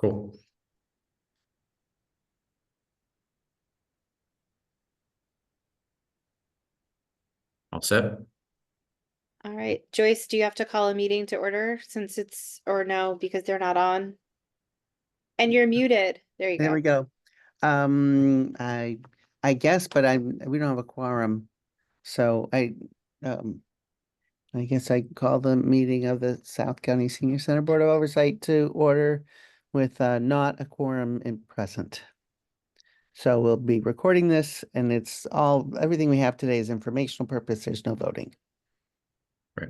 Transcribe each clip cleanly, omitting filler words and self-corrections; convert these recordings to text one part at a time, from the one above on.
Cool. All set? All right, Joyce, do you have to call a meeting to order since or no, because they're not on? And you're muted. There you There go. we go. I guess, but we don't have a quorum. So I guess I call the meeting of the South County Senior Center Board of Oversight to order with not a quorum in present. So we'll be recording this, and everything we have today is informational purpose. There's no voting. Right.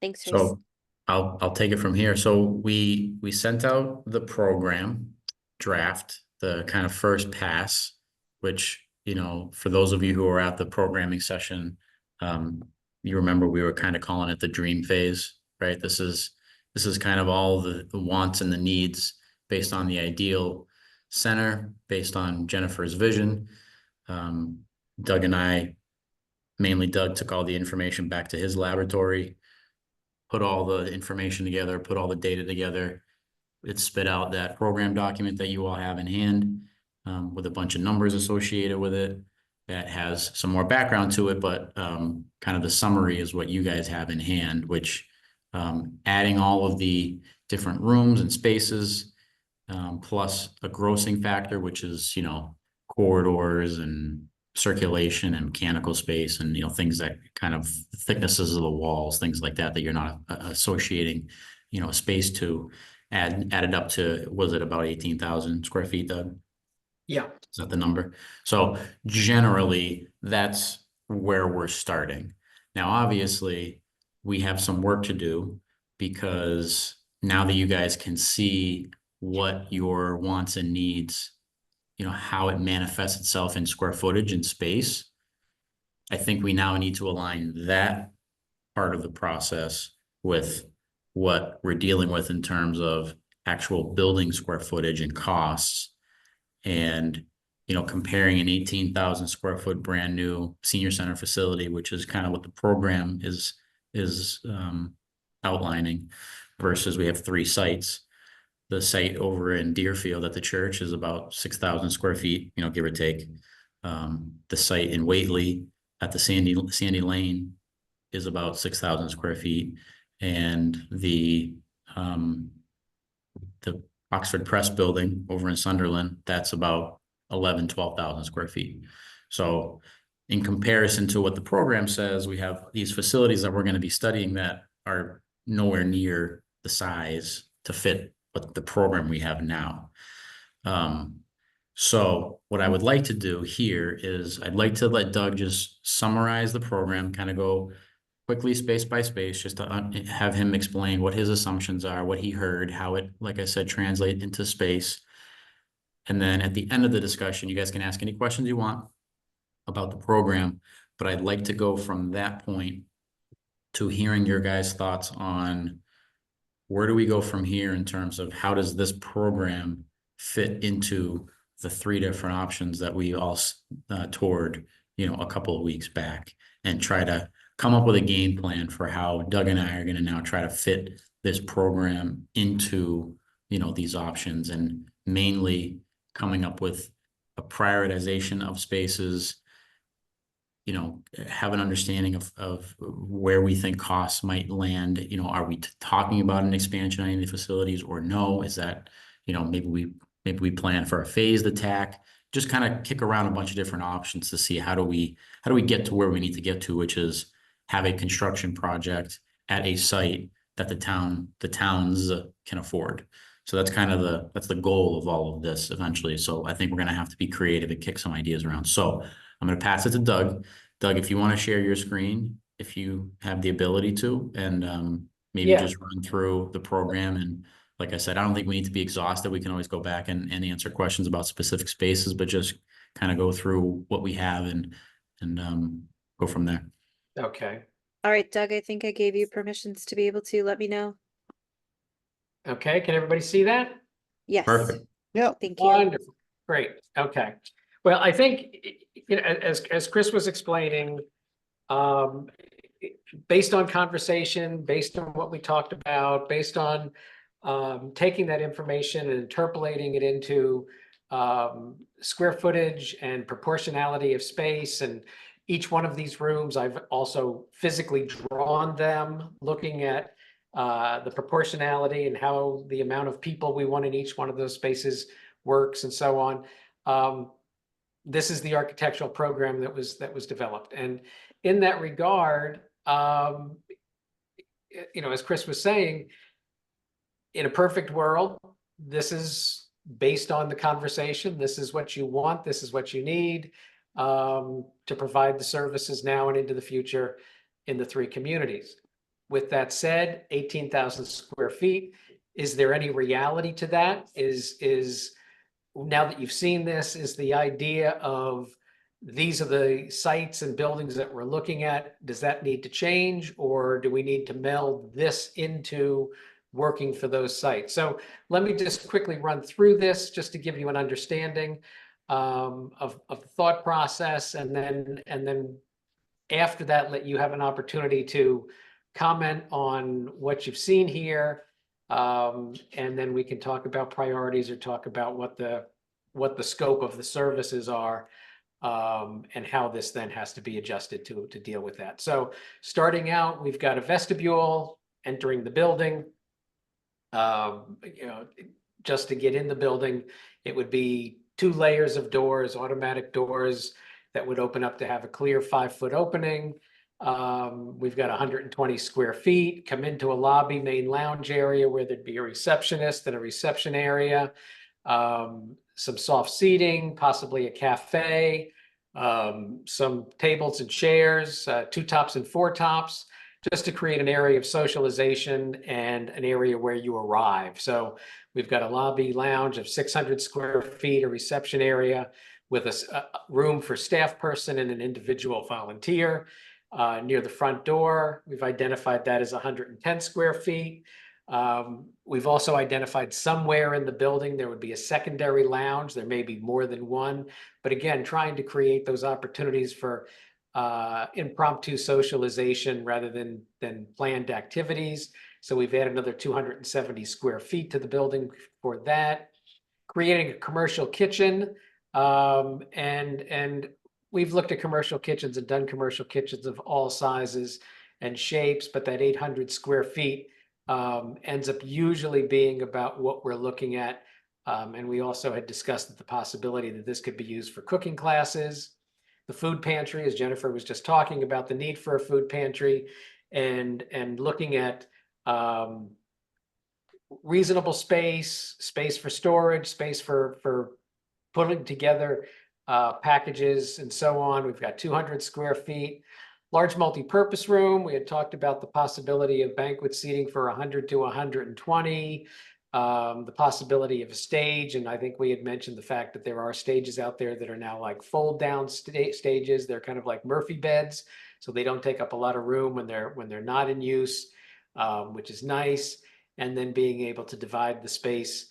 Thanks, Joyce. So I'll take it from here. So we sent out the program draft, the kind of first pass, which, you know, for those of you who were at the programming session, you remember we were kind of calling it the dream phase, right? This is kind of all the wants and the needs based on the ideal center, based on Jennifer's vision. Doug and I, mainly Doug, took all the information back to his laboratory, put all the information together, put all the data together. It spit out that program document that you all have in hand, with a bunch of numbers associated with it that has some more background to it, but kind of the summary is what you guys have in hand, which adding all of the different rooms and spaces, plus a grossing factor, which is, you know, corridors and circulation and mechanical space and, you know, things that kind of thicknesses of the walls, things like that, that you're not associating, you know, space to added up to, was it about 18,000 square feet, Doug? Yeah. Is that the number? So generally that's where we're starting. Now, obviously we have some work to do, because now that you guys can see what your wants and needs, you know, how it manifests itself in square footage and space, I think we now need to align that part of the process with what we're dealing with in terms of actual building square footage and costs. And, you know, comparing an 18,000 square foot brand new senior center facility, which is kind of what the program is outlining, versus we have 3 sites. The site over in Deerfield at the church is about 6,000 square feet, you know, give or take. The site in Whately at the Sandy Lane is about 6,000 square feet. And the Oxford Press building over in Sunderland, that's about 12,000 square feet. So in comparison to what the program says, we have these facilities that we're going to be studying that are nowhere near the size to fit what the program we have now. So what I would like to do here is I'd like to let Doug just summarize the program, kind of go quickly space by space, just to have him explain what his assumptions are, what he heard, how it, like I said, translate into space. And then at the end of the discussion, you guys can ask any questions you want about the program, but I'd like to go from that point to hearing your guys' thoughts on where do we go from here in terms of how does this program fit into the 3 different options that we all toured, you know, a couple of weeks back, and try to come up with a game plan for how Doug and I are going to now try to fit this program into, you know, these options, and mainly coming up with a prioritization of spaces, you know, have an understanding of where we think costs might land. You know, are we talking about an expansion on any of the facilities or no? Is that, you know, maybe we plan for a phased attack, just kind of kick around a bunch of different options to see how do we get to where we need to get to, which is have a construction project at a site that the towns can afford. So that's kind of that's the goal of all of this eventually. So I think we're going to have to be creative and kick some ideas around. So I'm going to pass it to Doug. Doug, if you want to share your screen, if you have the ability to, and maybe just run through the program. And like I said, I don't think we need to be exhaustive. We can always go back and answer questions about specific spaces, but just kind of go through what we have and go from there. Okay. All right, Doug, I think I gave you permissions to be able to let me know. Okay. Can everybody see that? Yes. Perfect. Yep. Thank you. Wonderful. Great. Okay. Well, I think, you know, as Chris was explaining, based on conversation, based on what we talked about, based on taking that information and interpolating it into square footage and proportionality of space. And each one of these rooms, I've also physically drawn them, looking at the proportionality and how the amount of people we want in each one of those spaces works and so on. This is the architectural program that was developed. And in that regard, as Chris was saying, in a perfect world, this is based on the conversation. This is what you want. This is what you need to provide the services now and into the future in the 3 communities. With that said, 18,000 square feet, is there any reality to that? Is now that you've seen this, is the idea of these are the sites and buildings that we're looking at, does that need to change, or do we need to meld this into working for those sites? So let me just quickly run through this just to give you an understanding of the thought process, and then after that, let you have an opportunity to comment on what you've seen here. And then we can talk about priorities or talk about what the scope of the services are, and how this then has to be adjusted to deal with that. So starting out, we've got a vestibule entering the building. Just to get in the building, it would be 2 layers of doors, automatic doors that would open up to have a clear 5-foot opening. We've got 120 square feet, come into a lobby, main lounge area where there'd be a receptionist and a reception area, some soft seating, possibly a cafe, some tables and chairs, 2 tops and 4 tops, just to create an area of socialization and an area where you arrive. So we've got a lobby lounge of 600 square feet, a reception area with a room for staff person and an individual volunteer. Near the front door, we've identified that as 110 square feet. We've also identified somewhere in the building there would be a secondary lounge. There may be more than one, but again, trying to create those opportunities for impromptu socialization rather than planned activities. So we've added another 270 square feet to the building for that. Creating a commercial kitchen, and we've looked at commercial kitchens and done commercial kitchens of all sizes and shapes, but that 800 square feet ends up usually being about what we're looking at. And we also had discussed the possibility that this could be used for cooking classes. The food pantry, as Jennifer was just talking about, the need for a food pantry, and looking at reasonable space for storage, space for putting together packages and so on. We've got 200 square feet. Large multi-purpose room. We had talked about the possibility of banquet seating for 100 to 120. The possibility of a stage, and I think we had mentioned the fact that there are stages out there that are now like fold down stages. They're kind of like Murphy beds, so they don't take up a lot of room when they're not in use, which is nice. And then being able to divide the space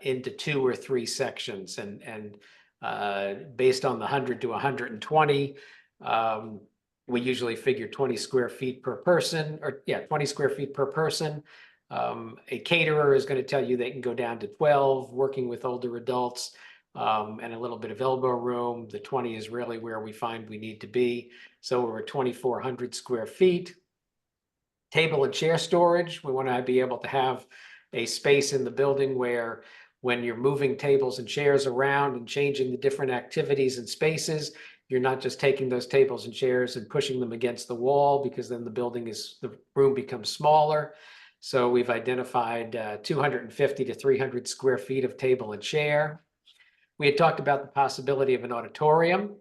into 2 or 3 sections, and based on the 100 to 120, we usually figure 20 square feet per person, 20 square feet per person. A caterer is going to tell you they can go down to 12, working with older adults, and a little bit of elbow room. The 20 is really where we find we need to be. So we're at 2,400 square feet. Table and chair storage. We want to be able to have a space in the building where when you're moving tables and chairs around and changing the different activities and spaces, you're not just taking those tables and chairs and pushing them against the wall, because then the room becomes smaller. So we've identified 250 to 300 square feet of table and chair. We had talked about the possibility of an auditorium,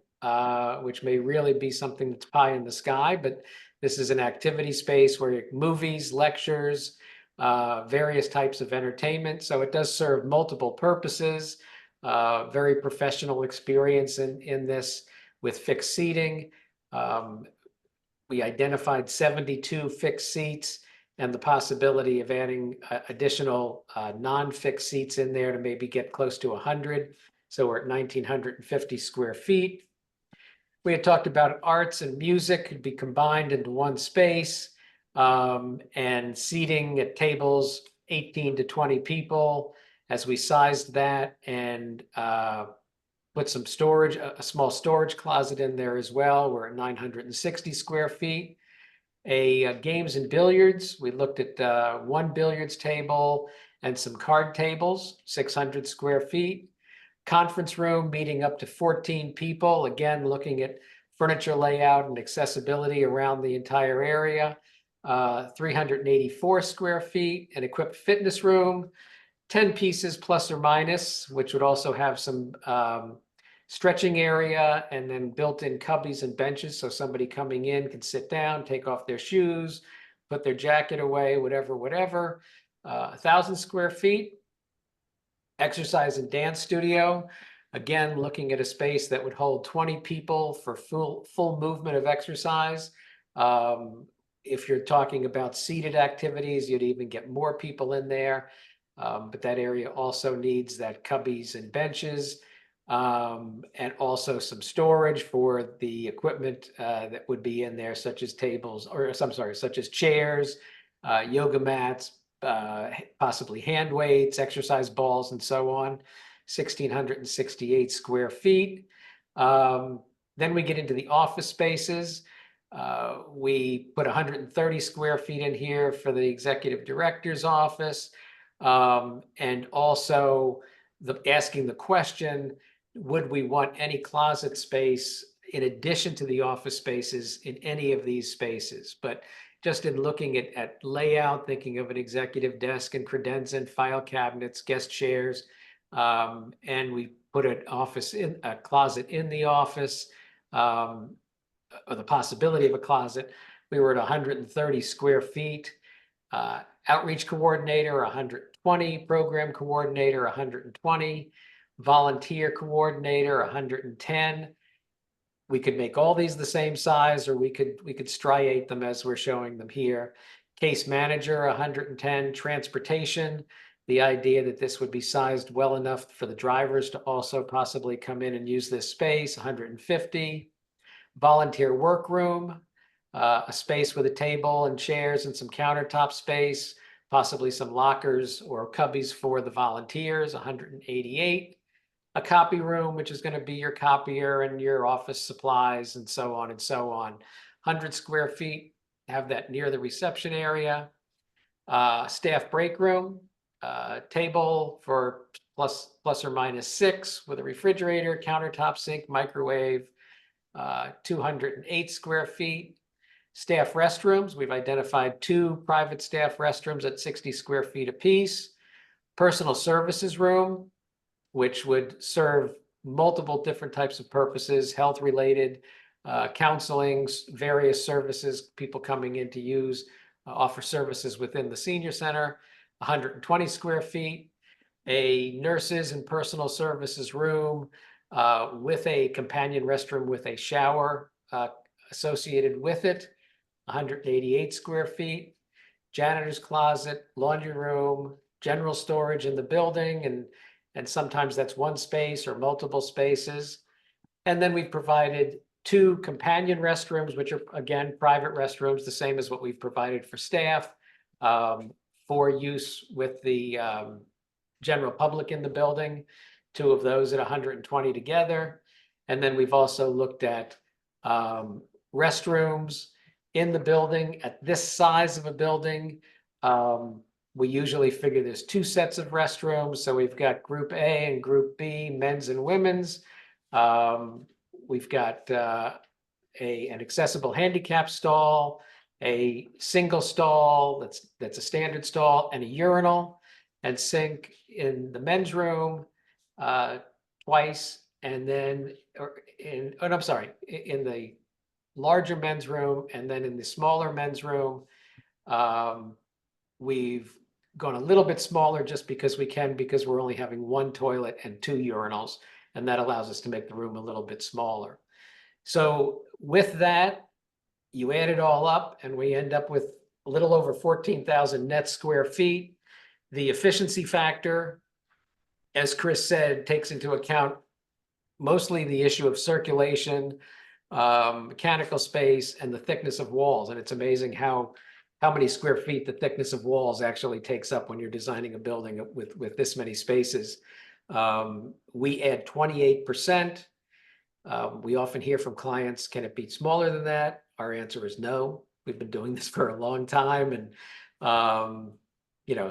which may really be something that's pie in the sky, but this is an activity space where movies, lectures, various types of entertainment. So it does serve multiple purposes, very professional experience in this with fixed seating. We identified 72 fixed seats and the possibility of adding additional non-fixed seats in there to maybe get close to 100. So we're at 1,950 square feet. We had talked about arts and music could be combined into one space, and seating at tables 18 to 20 people. As we sized that and put some storage, a small storage closet in there as well. We're at 960 square feet. Games and billiards, we looked at one billiards table and some card tables, 600 square feet. Conference room meeting up to 14 people, again, looking at furniture layout and accessibility around the entire area. 384 square feet, an equipped fitness room, 10 pieces plus or minus, which would also have some stretching area and then built-in cubbies and benches. So somebody coming in can sit down, take off their shoes, put their jacket away, whatever. 1,000 square feet, exercise and dance studio. Again, looking at a space that would hold 20 people for full movement of exercise. If you're talking about seated activities, you'd even get more people in there. But that area also needs that cubbies and benches, and also some storage for the equipment that would be in there, such as tables, or I'm sorry, such as chairs, yoga mats, possibly hand weights, exercise balls, and so on. 1,668 square feet. Then we get into the office spaces. We put 130 square feet in here for the executive director's office. And also asking the question, would we want any closet space in addition to the office spaces in any of these spaces? But just in looking at layout, thinking of an executive desk and credenza and file cabinets, guest chairs, and we put a closet in the office, or the possibility of a closet. We were at 130 square feet. Outreach coordinator, 120, program coordinator, 120, volunteer coordinator, 110. We could make all these the same size, or we could striate them as we're showing them here. Case manager, 110, transportation, the idea that this would be sized well enough for the drivers to also possibly come in and use this space, 150. Volunteer workroom, a space with a table and chairs and some countertop space, possibly some lockers or cubbies for the volunteers, 188. A copy room, which is going to be your copier and your office supplies and so on and so on. 100 square feet, have that near the reception area. Staff break room, table for plus or minus 6 with a refrigerator, countertop sink, microwave. 208 square feet. Staff restrooms, we've identified 2 private staff restrooms at 60 square feet apiece. Personal services room, which would serve multiple different types of purposes, health related, counseling, various services, people coming in to use, offer services within the senior center, 120 square feet. A nurses and personal services room, with a companion restroom with a shower associated with it, 188 square feet. Janitor's closet, laundry room, general storage in the building, and sometimes that's one space or multiple spaces. And then we've provided 2 companion restrooms, which are, again, private restrooms, the same as what we've provided for staff, for use with the general public in the building. 2 of those at 120 together. And then we've also looked at restrooms in the building at this size of a building. We usually figure there's 2 sets of restrooms. So we've got group A and group B, men's and women's. We've got an accessible handicap stall, a single stall that's a standard stall, and a urinal and sink in the men's room. Twice, and then in the larger men's room, and then in the smaller men's room, we've gone a little bit smaller just because we can, because we're only having 1 toilet and 2 urinals, and that allows us to make the room a little bit smaller. So with that, you add it all up, and we end up with a little over 14,000 net square feet. The efficiency factor, as Chris said, takes into account mostly the issue of circulation, mechanical space, and the thickness of walls. And it's amazing how how many square feet the thickness of walls actually takes up when you're designing a building with this many spaces. We add 28%. We often hear from clients, can it be smaller than that? Our answer is no. We've been doing this for a long time, and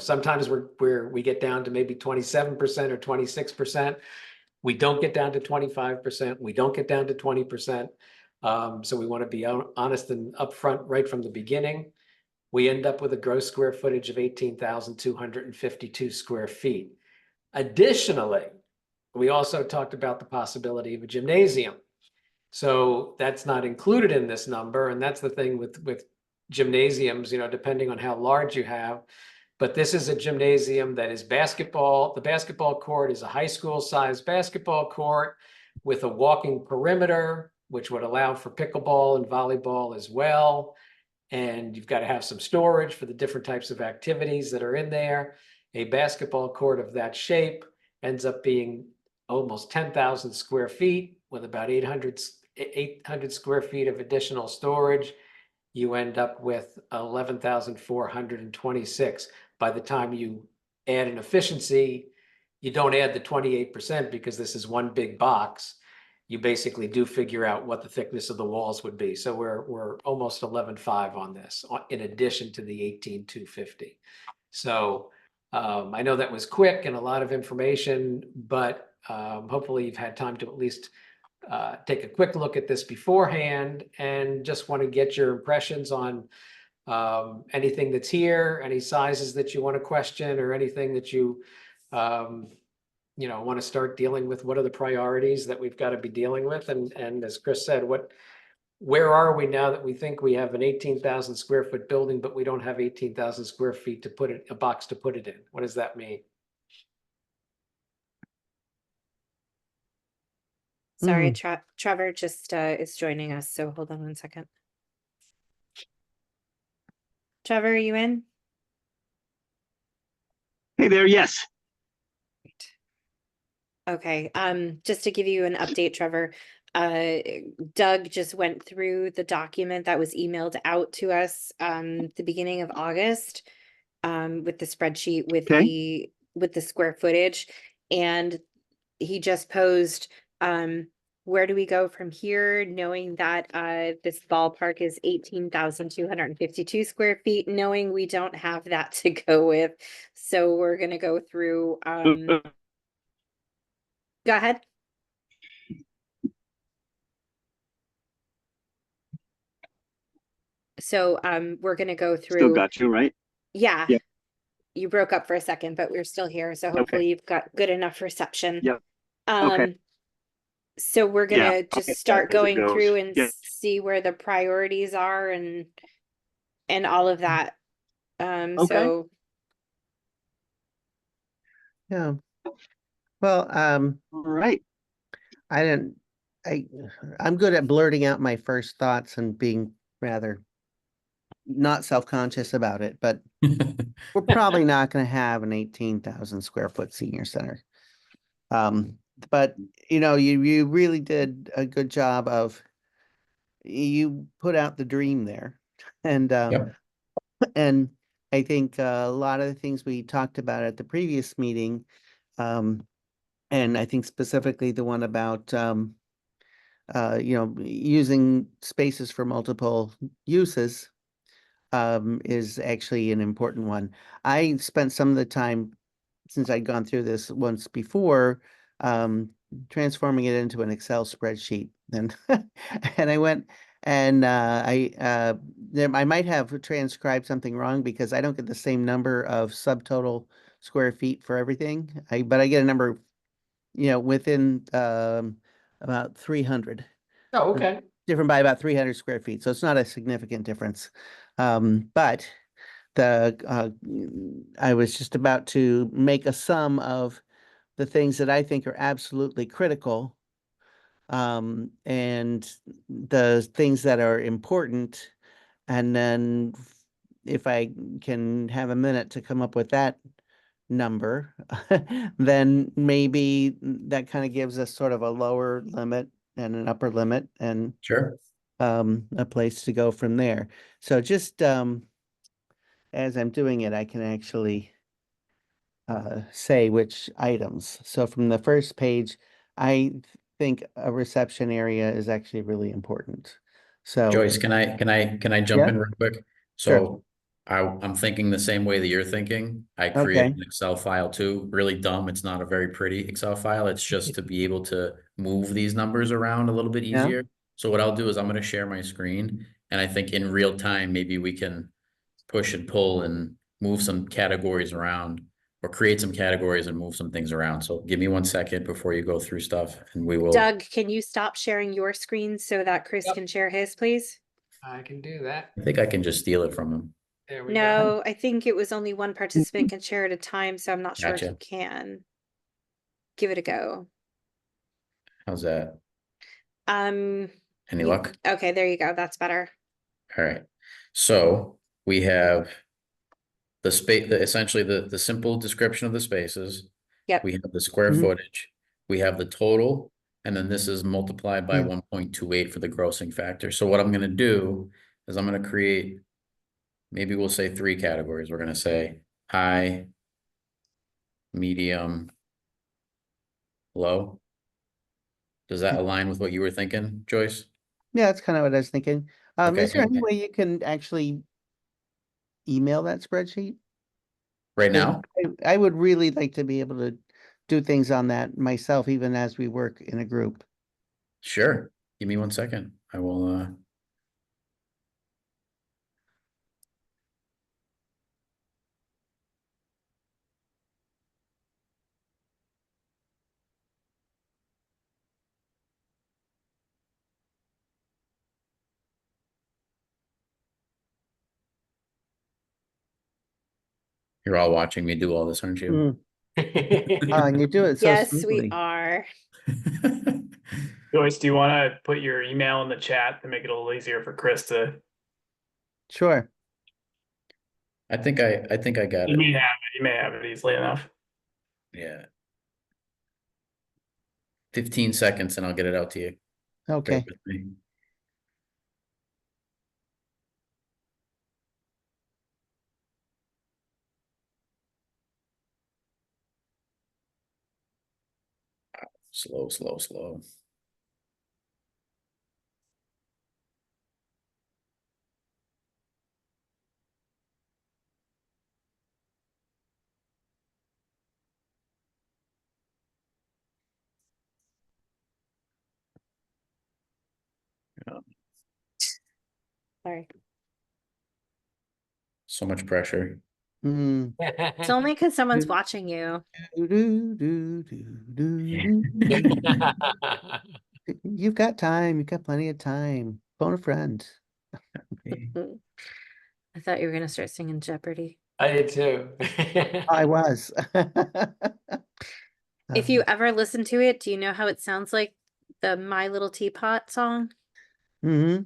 sometimes we get down to maybe 27% or 26%. We don't get down to 25%. We don't get down to 20%. So we want to be honest and upfront right from the beginning. We end up with a gross square footage of 18,252 square feet. Additionally, we also talked about the possibility of a gymnasium. So that's not included in this number. And that's the thing with gymnasiums, depending on how large you have. But this is a gymnasium that is basketball. The basketball court is a high school sized basketball court with a walking perimeter, which would allow for pickleball and volleyball as well. And you've got to have some storage for the different types of activities that are in there. A basketball court of that shape ends up being almost 10,000 square feet with about 800 square feet of additional storage. You end up with 11,426. By the time you add an efficiency, you don't add the 28% because this is one big box. You basically do figure out what the thickness of the walls would be. So we're almost 11.5 on this, in addition to the 18,250. So I know that was quick and a lot of information, but hopefully you've had time to at least take a quick look at this beforehand, and just want to get your impressions on anything that's here, any sizes that you want to question, or anything that you want to start dealing with. What are the priorities that we've got to be dealing with? And as Chris said, where are we now that we think we have an 18,000 square foot building, but we don't have 18,000 square feet to put it, a box to put it in? What does that mean? Sorry, Trevor just is joining us, so hold on one second. Trevor, are you in? Hey there, yes. Okay, just to give you an update, Trevor, Doug just went through the document that was emailed out to us the beginning of August with the spreadsheet with the square footage, and he just posed where do we go from here, knowing that this ballpark is 18,252 square feet, knowing we don't have that to go with. So we're gonna go through go ahead. So we're gonna go through. Still got you, right? Yeah. Yep. You broke up for a second, but we're still here. So hopefully you've got good enough reception. Yep. Okay. So we're gonna just start as it going goes. through and Yeah. see where the priorities are and all of that. So Yeah. Well, All right. I'm good at blurting out my first thoughts and being rather not self-conscious about it, but we're probably not going to have an 18,000 square foot senior center. But you really did a good job of, you put out the dream there. And Yep. and I think a lot of the things we talked about at the previous meeting, and I think specifically the one about using spaces for multiple uses is actually an important one. I spent some of the time, since I'd gone through this once before, transforming it into an Excel spreadsheet. And and I went and I might have transcribed something wrong because I don't get the same number of subtotal square feet for everything. But I get a number, within about 300. Oh, okay. Different by about 300 square feet. So it's not a significant difference. But I was just about to make a sum of the things that I think are absolutely critical, and the things that are important. And then if I can have a minute to come up with that number, then maybe that kind of gives us sort of a lower limit and an upper limit, and Sure. a place to go from there. So just as I'm doing it, I can actually say which items. So from the first page, I think a reception area is actually really important. So, Joyce, can I jump yeah, in real quick? sure. So I'm thinking the same way that you're thinking. I created Okay. an Excel file too, really dumb. It's not a very pretty Excel file. It's just to be able to move these numbers around a little bit Yeah. easier. So what I'll do is I'm gonna share my screen, and I think in real time, maybe we can push and pull and move some categories around, or create some categories and move some things around. So give me 1 second before you go through stuff, and we will. Doug, can you stop sharing your screen so that Chris Yep. can share his, please? I can do that. I think I can just steal it from him. There we go. No, I think it was only one participant can share at a time, so I'm not sure if Gotcha. you can. Give it a go. How's that? Um, Any you- luck? okay, there you go. That's better. All right. So we have the space, essentially the simple description of the spaces. Yep. We have the square Mhm. footage. We have the total, and then this is multiplied by Yeah. 1.28 for the grossing factor. So what I'm gonna do is I'm gonna create, maybe we'll say 3 categories. We're gonna say high, medium, low. Does that align with what you were thinking, Joyce? Yeah, that's kind of what I was thinking. Okay, Is there any and way you can actually email that spreadsheet? right 'Cause now? I would really like to be able to do things on that myself, even as we work in a group. Sure. Give me 1 second. I will, you're all watching me do all this, aren't you? Oh, and you do it so Yes, we smoothly. are. Joyce, do you want to put your email in the chat to make it a little easier for Chris to? Sure. I think I got You may it. have it. You may have it easily enough. Yeah. 15 seconds and I'll get it out to you. Bear Okay. with me. Slow, slow, slow. Sorry. So much pressure. Mm. It's only because someone's watching you. Do, do, do, do, do, do. You've got time. You've got plenty of time. Phone a friend. Okay. I thought you were gonna start singing Jeopardy. I did too. I was. If you ever listen to it, do you know how it sounds like the My Little Teapot song? Mm-hmm.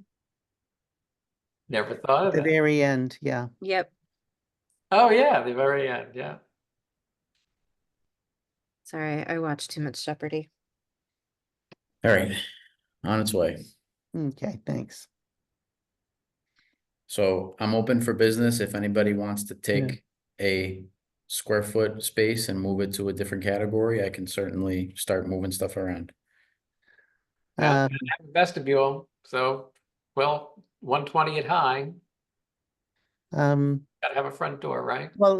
Never thought At of the that. very end, yeah. Yep. Oh, yeah, the very end, yeah. Sorry, I watched too much Jeopardy. All right. On its way. Okay, thanks. So I'm open for business. If anybody wants to take a square foot space and move it to a different category, I can certainly start moving stuff around. Well, Um, have a vestibule, so, well, 120 at high, gotta have a front door, right? well,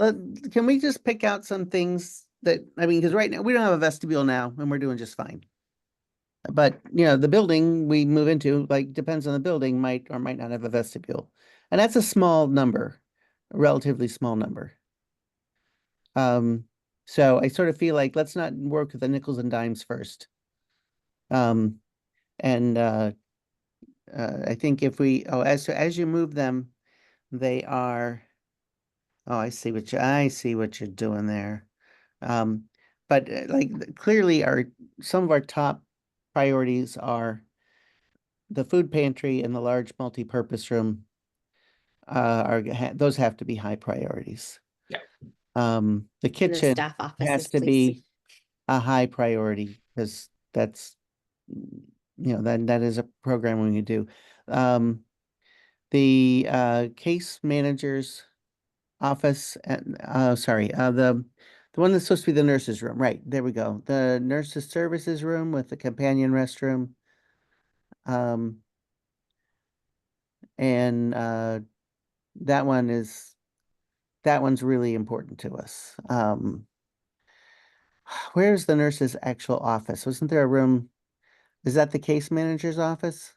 can we just pick out some things that, I mean, because right now, we don't have a vestibule now, and we're doing just fine. But, you know, the building we move into, like, depends on the building, might or might not have a vestibule. And that's a small number, a relatively small number. So I sort of feel like, let's not work with the nickels and dimes first. And I think if we, as you move them, they are, oh, I see what you're doing there. But like clearly some of our top priorities are the food pantry and the large multi-purpose room. Those have to be high priorities. Yeah. The And the kitchen staff has offices, to please. be a high priority because that's, you know, that is a program we can do. The case managers office and, the one that's supposed to be the nurse's room, right, there we go. The nurse's services room with the companion restroom. And that one's really important to us. Where's the nurse's actual office? Wasn't there a room? Is that the case manager's office?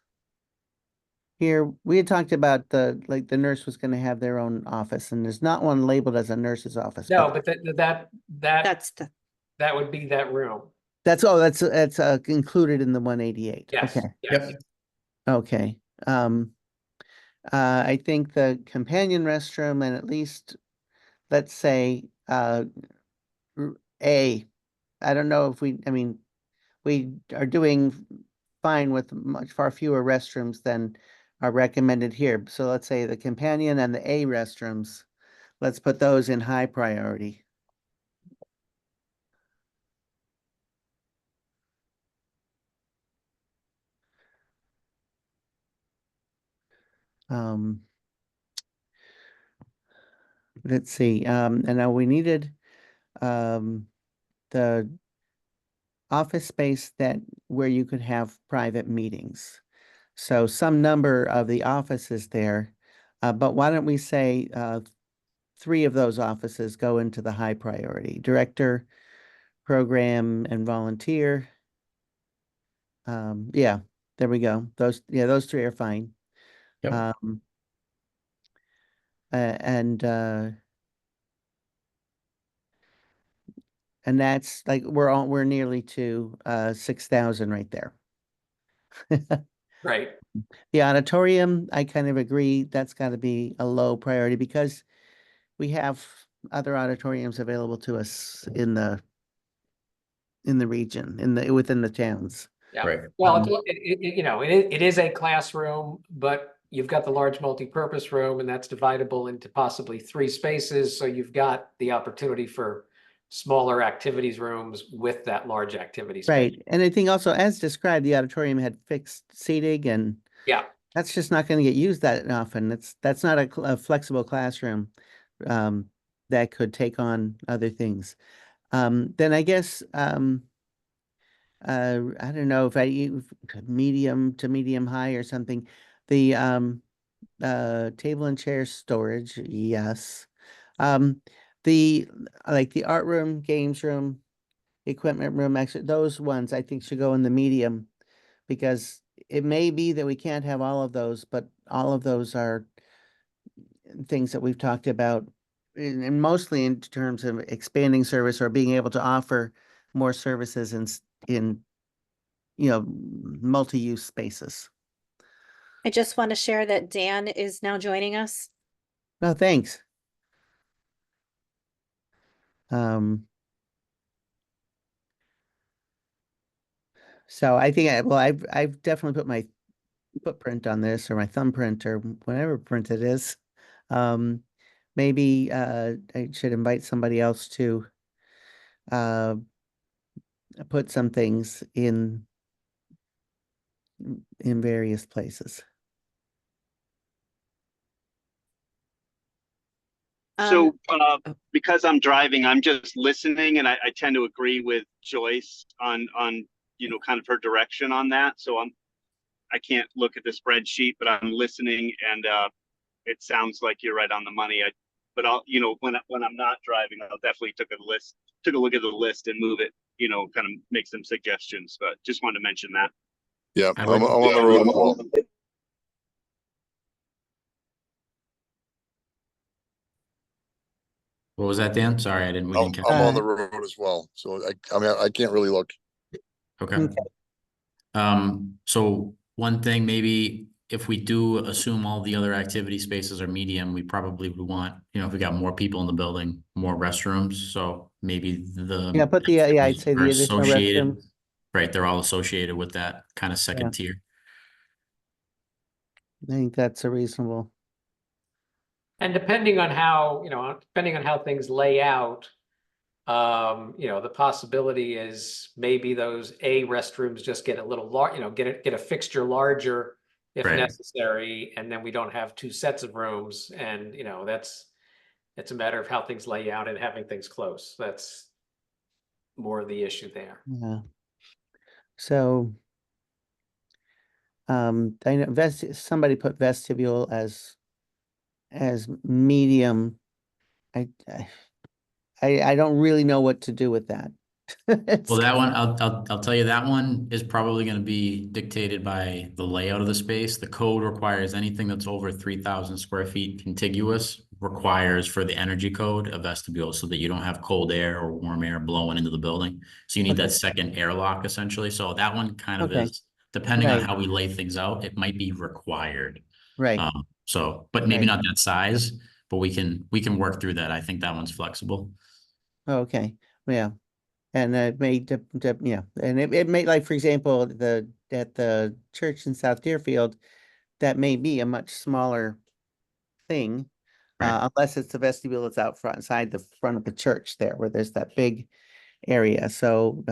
Here, we had talked about the nurse was gonna have their own office, and there's not one labeled as a nurse's office. No, but that That's the, that would be that room. That's included in the 188. Yes, Okay, yes. okay. I think the companion restroom and at least, let's say, I don't know if I mean, we are doing fine with far fewer restrooms than are recommended here. So let's say the companion and the A restrooms, let's put those in high priority. Um, let's see, and now we needed the office space where you could have private meetings. So some number of the offices there, but why don't we say 3 of those offices go into the high priority: director, program, and volunteer. Yeah, there we go. Those 3 are fine. Yep. And that's like we're nearly to 6,000 right there. Right. The auditorium, I kind of agree, that's got to be a low priority because we have other auditoriums available to us in the region, within the towns. Yeah. Right. Well, it is a classroom, but you've got the large multi-purpose room, and that's dividable into possibly 3 spaces. So you've got the opportunity for smaller activities rooms with that large activity space. Right, and I think also, as described, the auditorium had fixed seating, and Yeah. that's just not going to get used that often. That's not a flexible classroom that could take on other things. Then I guess I don't know if medium to medium high or something. The table and chair storage, yes. The the art room, games room, equipment room, actually those ones I think should go in the medium, because it may be that we can't have all of those, but all of those are things that we've talked about, and mostly in terms of expanding service or being able to offer more services in multi-use spaces. I just want to share that Dan is now joining us. No, thanks. So I think I've definitely put my footprint on this, or my thumbprint, or whatever print it is. Maybe I should invite somebody else to put some things in various places. So Oh. because I'm driving, I'm just listening, and I tend to agree with Joyce on kind of her direction on that. So I can't look at the spreadsheet, but I'm listening, and it sounds like you're right on the money. But I'll when I'm not driving, I'll definitely took a look at the list and move it. Kind of make some suggestions. But just wanted to mention that. Yeah, I I'm would- on the road as well. What was that, Dan? Sorry, we didn't catch. I'm on the road as well, so I mean, I can't really look. Okay. Okay. So one thing, maybe if we do assume all the other activity spaces are medium, we probably would want, if we got more people in the building, more restrooms. So maybe Yeah, put the I'd say are the additional associated, restrooms. right? They're all associated with that kind of second tier. I think that's a reasonable. And depending on how things lay out, the possibility is maybe those A restrooms just get a little large, get a fixture larger if Right. necessary, and then we don't have 2 sets of rooms, and that's It's a matter of how things lay out and having things close. That's more of the issue there. Yeah. So, I know somebody put vestibule as medium. I, I don't really know what to do with that. Well, that one, I'll tell you, that one is probably gonna be dictated by the layout of the space. The code requires anything that's over 3,000 square feet contiguous requires for the energy code a vestibule so that you don't have cold air or warm air blowing into the building. So you need Okay. that second airlock essentially. So that one kind of Okay. is, depending on Right. how we lay things out, it might be required. Right. So, but maybe Right. not that size, but we can work through that. I think that one's flexible. Okay. Yeah. And it may, yeah, and it may, like, for example, at the church in South Deerfield, that may be a much smaller thing. Right. Unless it's the vestibule that's out front, inside the front of the church there, where there's that big area. So,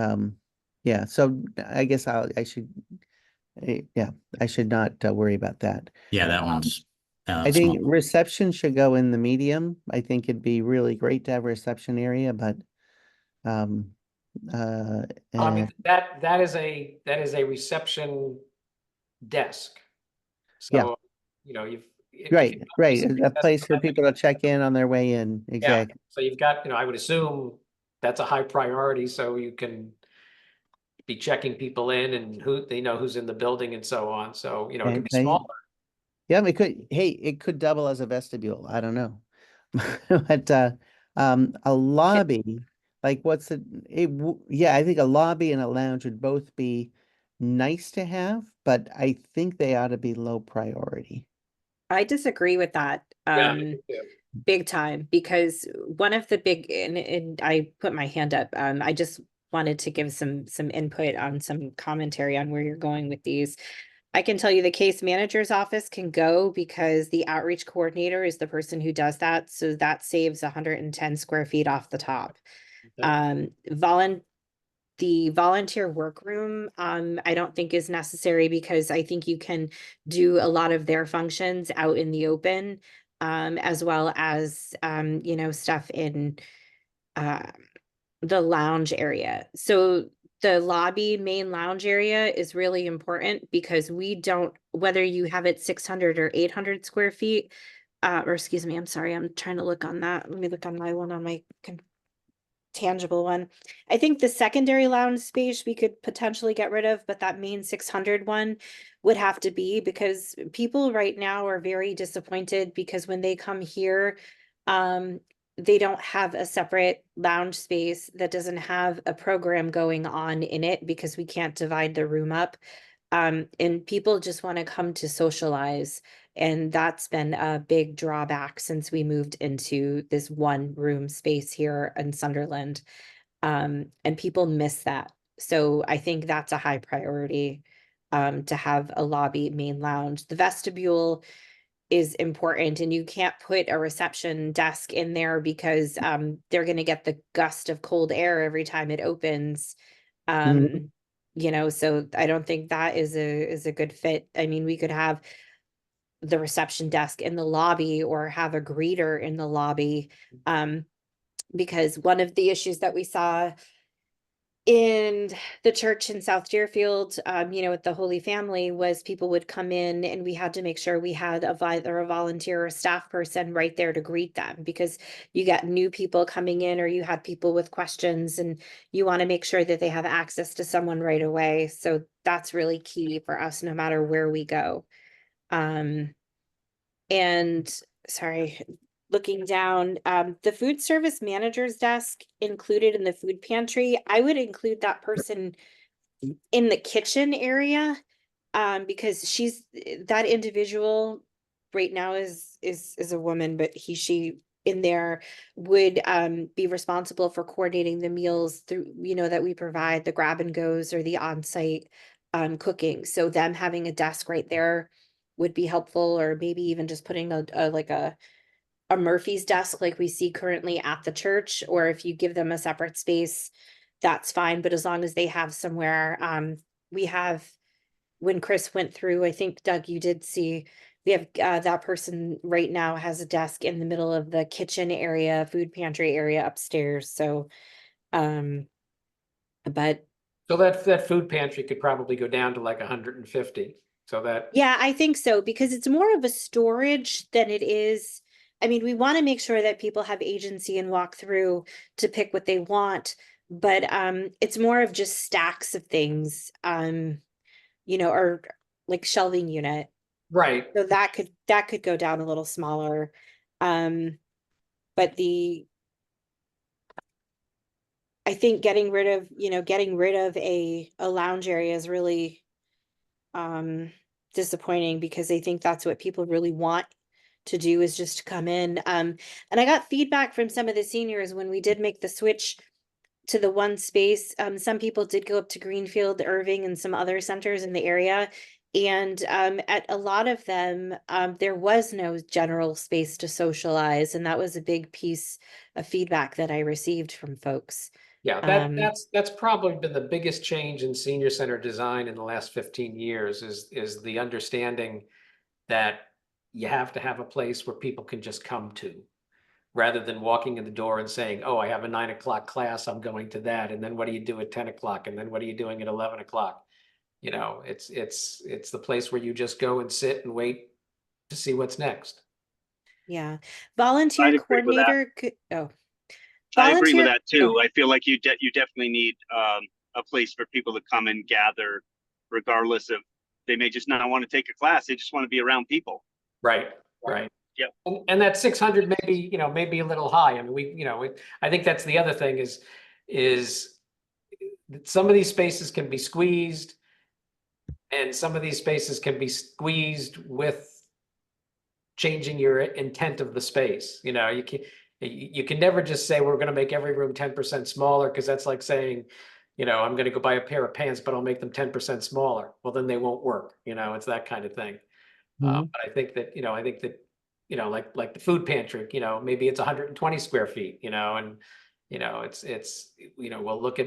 yeah, so I guess I should, yeah, I should not worry about that. Yeah, that one's I small. think reception should go in the medium. I think it'd be really great to have a reception area, but, um, I and mean, that is a reception desk. Yeah. So, you know, if right, you've got right, reception a desk place for behind the people to church, check in on their way in, yeah, exactly. so you've got, I would assume that's a high priority, so you can be checking people in and who they know who's in the building and so on. So, it can be smaller. Yeah, it could, hey, it could double as a vestibule, I don't know. But, a lobby, like what's yeah, I think a lobby and a lounge would both be nice to have, but I think they ought to be low priority. I disagree with that. Yeah, I do too. Big time, because one of the big, and I put my hand up, I just wanted to give some input on some commentary on where you're going with these. I can tell you the case manager's office can go because the outreach coordinator is the person who does that, so that saves 110 square feet off the top. Okay. The volunteer workroom, I don't think is necessary because I think you can do a lot of their functions out in the open, as well as, stuff in, the lounge area. So the main lounge area is really important because we don't, whether you have it 600 or 800 square feet, or excuse me, I'm sorry, I'm trying to look on that. Let me look on my one on my tangible one. I think the secondary lounge space we could potentially get rid of, but that main 600 one would have to be, because people right now are very disappointed because when they come here, they don't have a separate lounge space that doesn't have a program going on in it because we can't divide the room up. And people just want to come to socialize. And that's been a big drawback since we moved into this one room space here in Sunderland. And people miss that. So I think that's a high priority, to have a lobby main lounge. The vestibule is important, and you can't put a reception desk in there because they're going to get the gust of cold air every time it opens. Mhm. So I don't think that is a good fit. I mean, we could have the reception desk in the lobby or have a greeter in the lobby, because one of the issues that we saw in the church in South Deerfield, with the Holy Family, was people would come in and we had to make sure we had either a volunteer or a staff person right there to greet them, because you got new people coming in or you had people with questions and you want to make sure that they have access to someone right away. So that's really key for us no matter where we go. And sorry, looking down, the food service manager's desk included in the food pantry, I would include that person in the kitchen area, because that individual right now is a woman, but she in there would be responsible for coordinating the meals through, that we provide, the grab and goes or the on-site cooking. So them having a desk right there would be helpful, or maybe even just putting a Murphy's desk like we see currently at the church, or if you give them a separate space, that's fine. But as long as they have somewhere, we have, when Chris went through, I think Doug, you did see, we have, that person right now has a desk in the middle of the kitchen area, food pantry area upstairs, so, but So that food pantry could probably go down to like 150. So that, yeah, I think so, because it's more of a storage than it is. I mean, we want to make sure that people have agency and walk through to pick what they want, but it's more of just stacks of things, or like shelving unit. right, So that could go down a little smaller. But I think getting rid of a lounge area is really disappointing, because I think that's what people really want to do, is just to come in. And I got feedback from some of the seniors when we did make the switch to the one space. Some people did go up to Greenfield, Irving, and some other centers in the area. And at a lot of them, there was no general space to socialize. And that was a big piece of feedback that I received from folks. yeah, Um, that's probably been the biggest change in senior center design in the last 15 years is the understanding that you have to have a place where people can just come to, rather than walking in the door and saying, oh, I have a 9 o'clock class, I'm going to that. And then what do you do at 10 o'clock? And then what are you doing at 11 o'clock? It's the place where you just go and sit and wait to see what's next. yeah. Volunteer I'd agree with that. coordinator I agree with volunteer. that Oh, too. I feel like you definitely need a place for people to come and gather, regardless of, they may just not want to take a class. They just want to be around people. Right, right. Yep. And that 600 maybe a little high. I mean, I think that's the other thing is that some of these spaces can be squeezed, and some of these spaces can be squeezed with changing your intent of the space. You can never just say we're going to make every room 10% smaller, because that's like saying, I'm going to go buy a pair of pants, but I'll make them 10% smaller. Well, then they won't work. It's that kind of thing. Mhm. But I think that, like the food pantry, maybe it's 120 square feet, and we'll look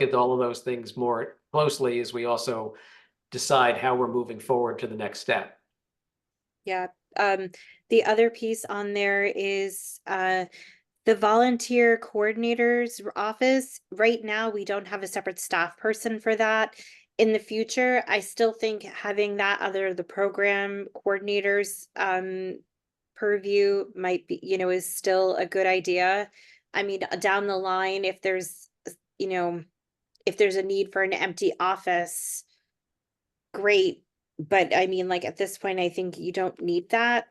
at all of those things more closely as we also decide how we're moving forward to the next step. yeah. The other piece on there is the volunteer coordinator's office. Right now, we don't have a separate staff person for that. In the future, I still think having that under the program coordinators purview might be, is still a good idea. I mean, down the line, if there's a need for an empty office, great. But I mean, like at this point, I think you don't need that.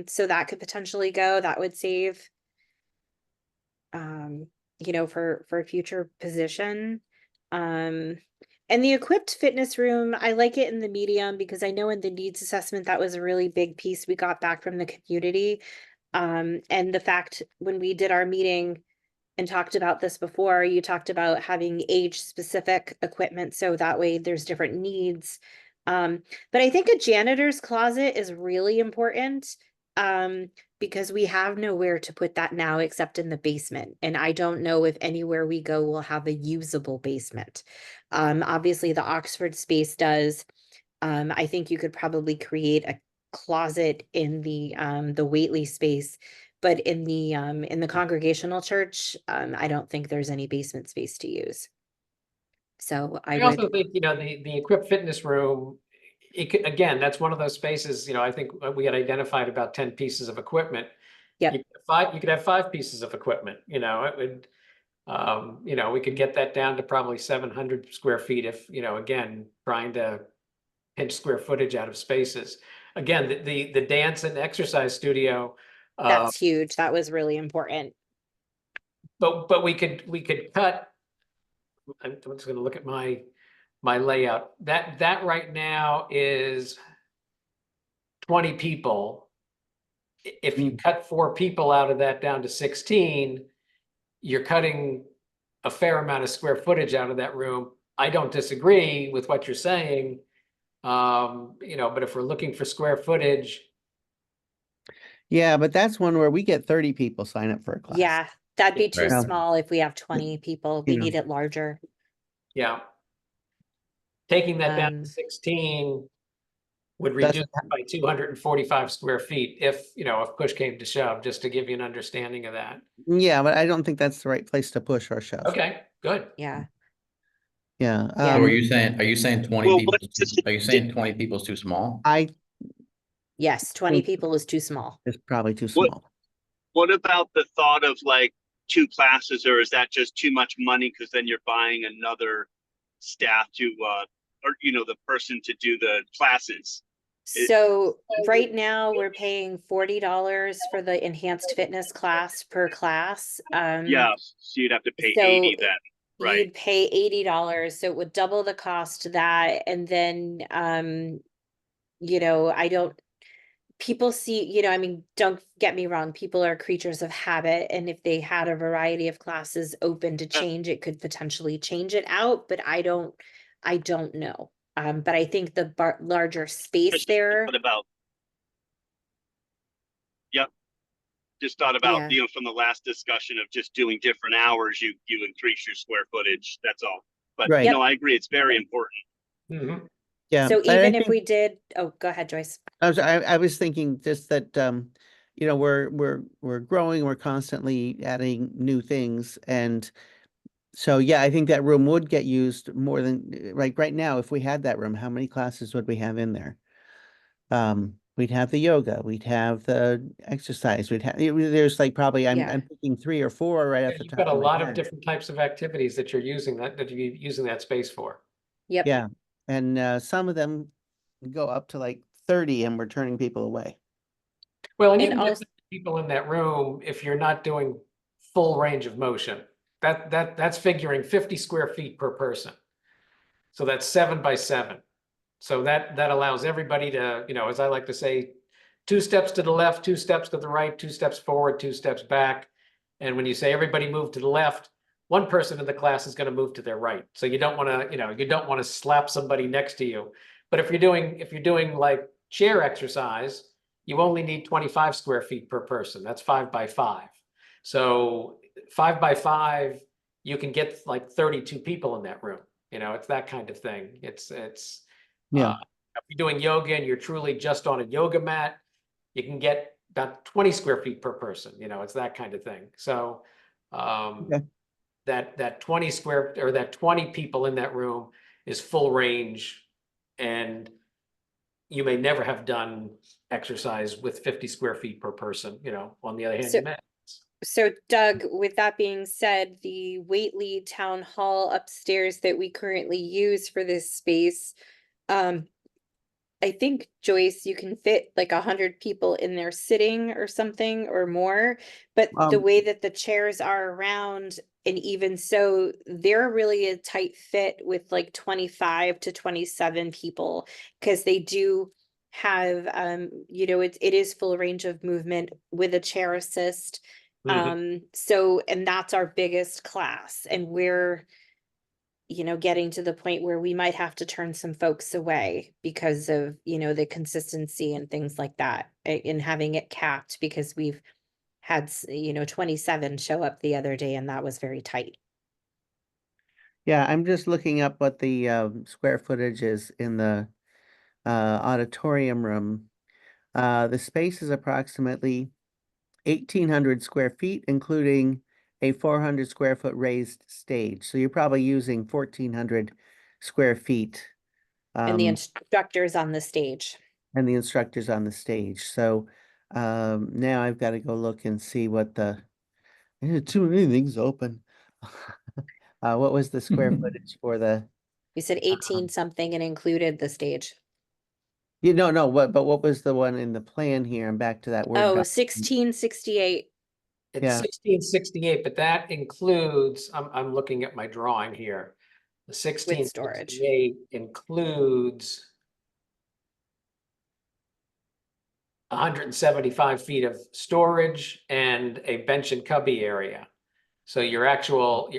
So that could potentially go. That would save, for a future position. And the equipped fitness room, I like it in the medium, because I know in the needs assessment, that was a really big piece we got back from the community. And the fact, when we did our meeting and talked about this before, you talked about having age specific equipment, so that way there's different needs. But I think a janitor's closet is really important, because we have nowhere to put that now except in the basement. And I don't know if anywhere we go will have a usable basement. Obviously the Oxford space does. I think you could probably create a closet in the Whately space, but in the congregational church, I don't think there's any basement space to use. So I I would, also think, the equipped fitness room, again, that's one of those spaces, I think we had identified about 10 pieces of equipment. yep, You could have 5 pieces of equipment, it would, we could get that down to probably 700 square feet if, again, trying to pinch square footage out of spaces. Again, the dance and exercise studio, that's huge. That was really important. but we could cut. I'm just going to look at my layout. That right now is 20 people. If you cut 4 people out of that down to 16, you're cutting a fair amount of square footage out of that room. I don't disagree with what you're saying. But if we're looking for square footage. Yeah, but that's one where we get 30 people sign up for a class. Yeah, that'd be too Right. small if we have 20 people. We You know. need it larger. Yeah. Taking that down to Um, 16, would That's- reduce it by 245 square feet if, you know, if push came to shove, just to give you an understanding of that. Yeah, but I don't think that's the right place to push or shove. Okay, good. Yeah, Yeah, Yeah. So are you saying 20 Well, people, what- are you saying 20 people is too small? I yes, 20 think people is too small. it's probably too What- small. What about the thought of like 2 classes, or is that just too much money? Because then you're buying another staff to, or, you know, the person to do the classes. So right now we're paying $40 for the enhanced fitness class per class. Yeah, so you'd have to pay So 80 then, right? you'd pay $80, so it would double the cost of that. And then, you know, people see, you know, I mean, don't get me wrong, people are creatures of habit. And if they had a variety of classes open to change, it could potentially change it out, but I don't know. But I think the larger space Just there, thought about, yep, just thought about, yeah. you know, from the last discussion of just doing different hours, you increase your square footage, that's all. But Right. no, I agree, it's very important. Mhm. Yeah. So but I even if think- we did, oh, go ahead, Joyce. I was thinking just that, you know, we're growing, we're constantly adding new things. And so, yeah, I think that room would get used more than, like right now, if we had that room, how many classes would we have in there? We'd have the yoga, we'd have the exercise, there's like probably, Yeah. I'm picking 3 or 4 right off the You've top got a of my lot of head. different types of activities that you're using that you're using that space for. Yep. Yeah, and some of them go up to like 30 and we're turning people away. Well, and you And can get also, people in that room if you're not doing full range of motion. That's figuring 50 square feet per person. So that's 7 by 7. So that allows everybody to, you know, as I like to say, 2 steps to the left, 2 steps to the right, 2 steps forward, 2 steps back. And when you say everybody move to the left, one person in the class is going to move to their right. So you don't want to, you know, you don't want to slap somebody next to you. But if you're doing like chair exercise, you only need 25 square feet per person. That's 5 by 5. So 5 by 5, you can get like 32 people in that room. You know, it's that kind of thing. It's Yeah. if you're doing yoga and you're truly just on a yoga mat, you can get about 20 square feet per person. You know, it's that kind of thing. So Okay. that 20 square or that 20 people in that room is full range, and you may never have done exercise with 50 square feet per person. You know, on the other hand, So- you may. so Doug, with that being said, the Whately Town Hall upstairs that we currently use for this space, I think, Joyce, you can fit like 100 people in there sitting or something or more, but the way that the chairs are around, and even so, they're really a tight fit with like 25 to 27 people, because they do have, you know, it is full range of movement with a chair assist. So, and that's our biggest class, and we're, you know, getting to the point where we might have to turn some folks away because of, you know, the consistency and things like that, in having it capped, because we've had, you know, 27 show up the other day and that was very tight. Yeah, I'm just looking up what the square footage is in the auditorium room. The space is approximately 1,800 square feet, including a 400 square foot raised stage. So you're probably using 1,400 square feet. And the instructors on the stage. And the instructors on the stage. So now I've got to go look and see what too many things open. What was the square footage for the? You said 18 something and included the stage. You know, no, but what was the one in the plan here? I'm back to that word. Oh, doc. 1668. It's Yeah. 1668, but that includes, I'm looking at my drawing here. The storage. 1668 includes 175 feet of storage and a bench and cubby area. So your actual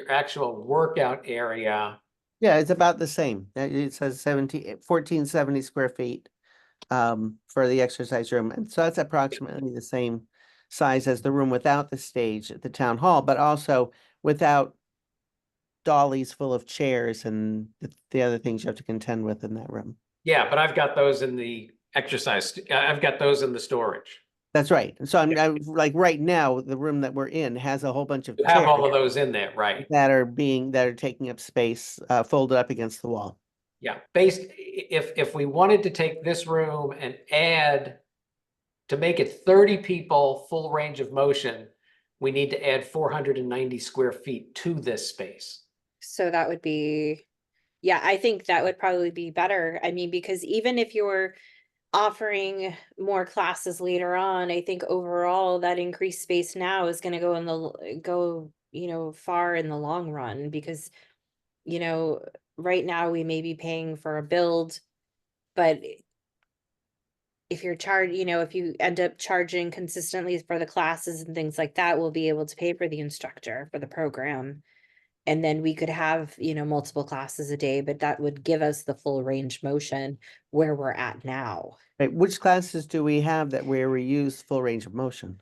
workout area, Yeah, it's about the same. It says 1470 square feet for the exercise room. And so that's approximately the same size as the room without the stage at the town hall, but also without dollies full of chairs and the other things you have to contend with in that room. yeah, but I've got those in the exercise. I've got those in the storage. That's right. So I'm like, right now, the room that we're in has a whole bunch of You have all chairs of those in there, right? that are taking up space, folded up against the wall. Yeah, if we wanted to take this room and add, to make it 30 people, full range of motion, we need to add 490 square feet to this space. So that would be, yeah, I think that would probably be better. I mean, because even if you're offering more classes later on, I think overall that increased space now is gonna go, far in the long run, because, right now we may be paying for a build, but if you're if you end up charging consistently for the classes and things like that, we'll be able to pay for the instructor for the program. And then we could have, multiple classes a day, but that would give us the full range motion where we're at now. Right, which classes do we have that where we use full range of motion?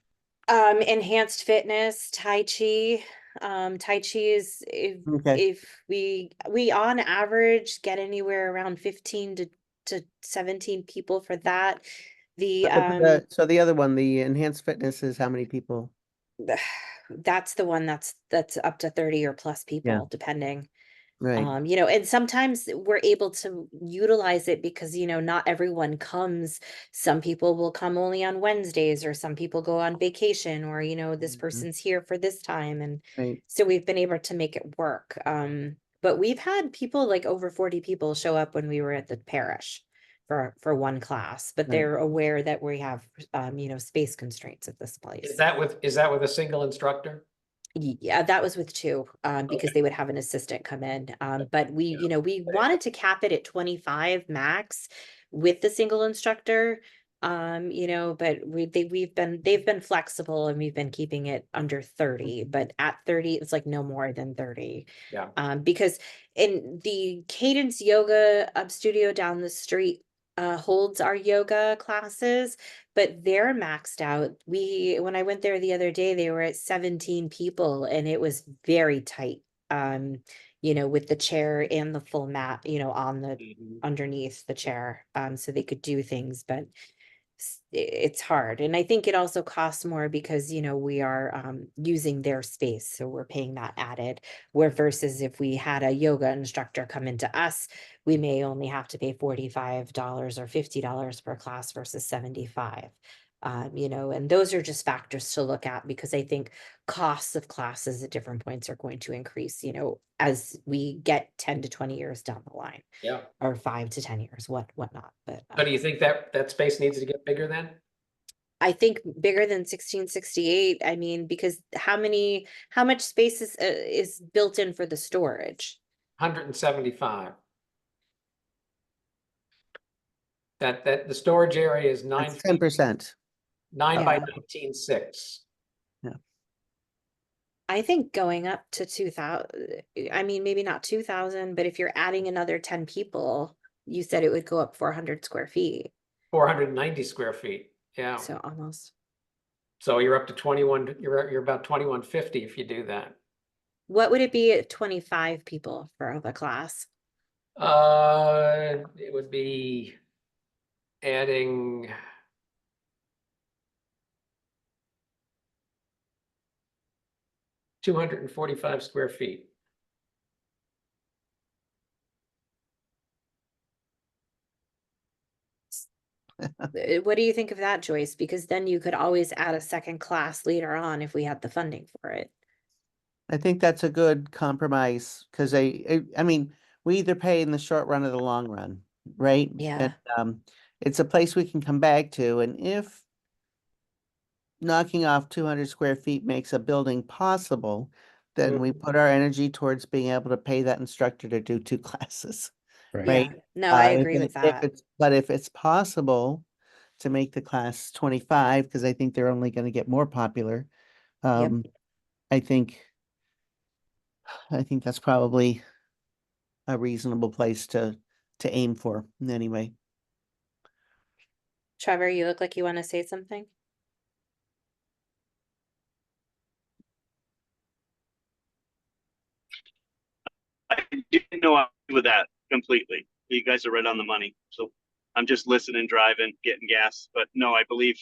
Enhanced fitness, Tai Chi. Tai Chi is Okay. if we on average get anywhere around 15 to 17 people for that. So the other one, the enhanced fitness, is how many people? That's the one that's up to 30 or plus Yeah. people, depending. Right. And sometimes we're able to utilize it because, not everyone comes. Some people will come only on Wednesdays, or some people go on vacation, or, this Mhm. person's here for this time. And Right. so we've been able to make it work. But we've had people, like over 40 people, show up when we were at the parish for one class, but Right. they're aware that we have, space constraints at this place. Is that with a single instructor? Yeah, that was with two, because Okay. they would have an assistant come in. But we wanted to cap it at 25 max with the single instructor. But they've been flexible, and we've been keeping it under 30, but at 30, it's like no more than 30. Yeah. Because in the Cadence Yoga studio down the street holds our yoga classes, but they're maxed out. When I went there the other day, they were at 17 people, and it was very tight. With the chair and the full mat, on the Mhm. underneath the chair, so they could do things, but it's hard. And I think it also costs more because, we are using their space, so we're paying that added, where versus if we had a yoga instructor come into us, we may only have to pay $45 or $50 per class versus 75. And those are just factors to look at, because I think costs of classes at different points are going to increase, as we get 10 to 20 years down the line, Yeah. or 5 to 10 years, whatnot. But So do you think that space needs to get bigger then? I think bigger than 1668. I mean, because how much space is built in for the storage? 175. That the storage area is 9 That's feet, 10%. 9 by Yeah. 19.6. I think going up to 2000, I mean, maybe not 2000, but if you're adding another 10 people, you said it would go up 400 square feet. 490 square feet. Yeah. So almost. So you're up to 21, you're about 2150 if you do that. What would it be at 25 people for the class? It would be adding 245 square feet. What do you think of that, Joyce? Because then you could always add a second class later on if we had the funding for it. I think that's a good compromise, because I mean, we either pay in the short run or the long run, right? Yeah. And it's a place we can come back to, and if knocking off 200 square feet makes a building possible, then we put our energy towards being able to pay that instructor to do 2 classes, Right. right? Yeah. No, I If agree with if that. if it's possible to make the class 25, because I think they're only going to get more popular, Yep. I think that's probably a reasonable place to aim for anyway. Trevor, you look like you want to say something? I didn't know I was with that completely. You guys are right on the money. So I'm just listening, driving, getting gas. But no, I believe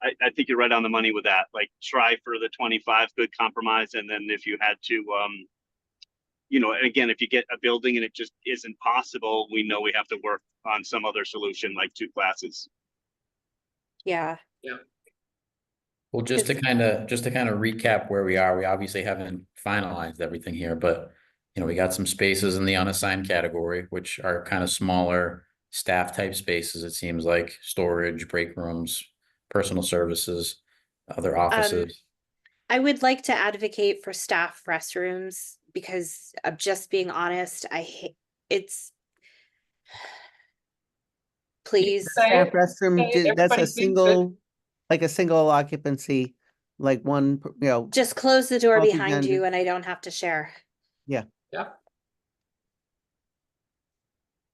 I think you're right on the money with that. Like try for the 25, good compromise, and then if you had to, and again, if you get a building and it just isn't possible, we know we have to work on some other solution like 2 classes. Yeah. Well, just to kind of recap where we are, we obviously haven't finalized everything here, but we got some spaces in the unassigned category, which are kind of smaller staff type spaces. It seems like storage, break rooms, personal services, other offices. I would like to advocate for staff restrooms because of just being honest, I hate it's please. Say Staff it. restroom, Say it. that's a Everybody thinks it. single, like a single occupancy, like one, Just close the door behind multi-gender. you and I don't have to share. Yeah.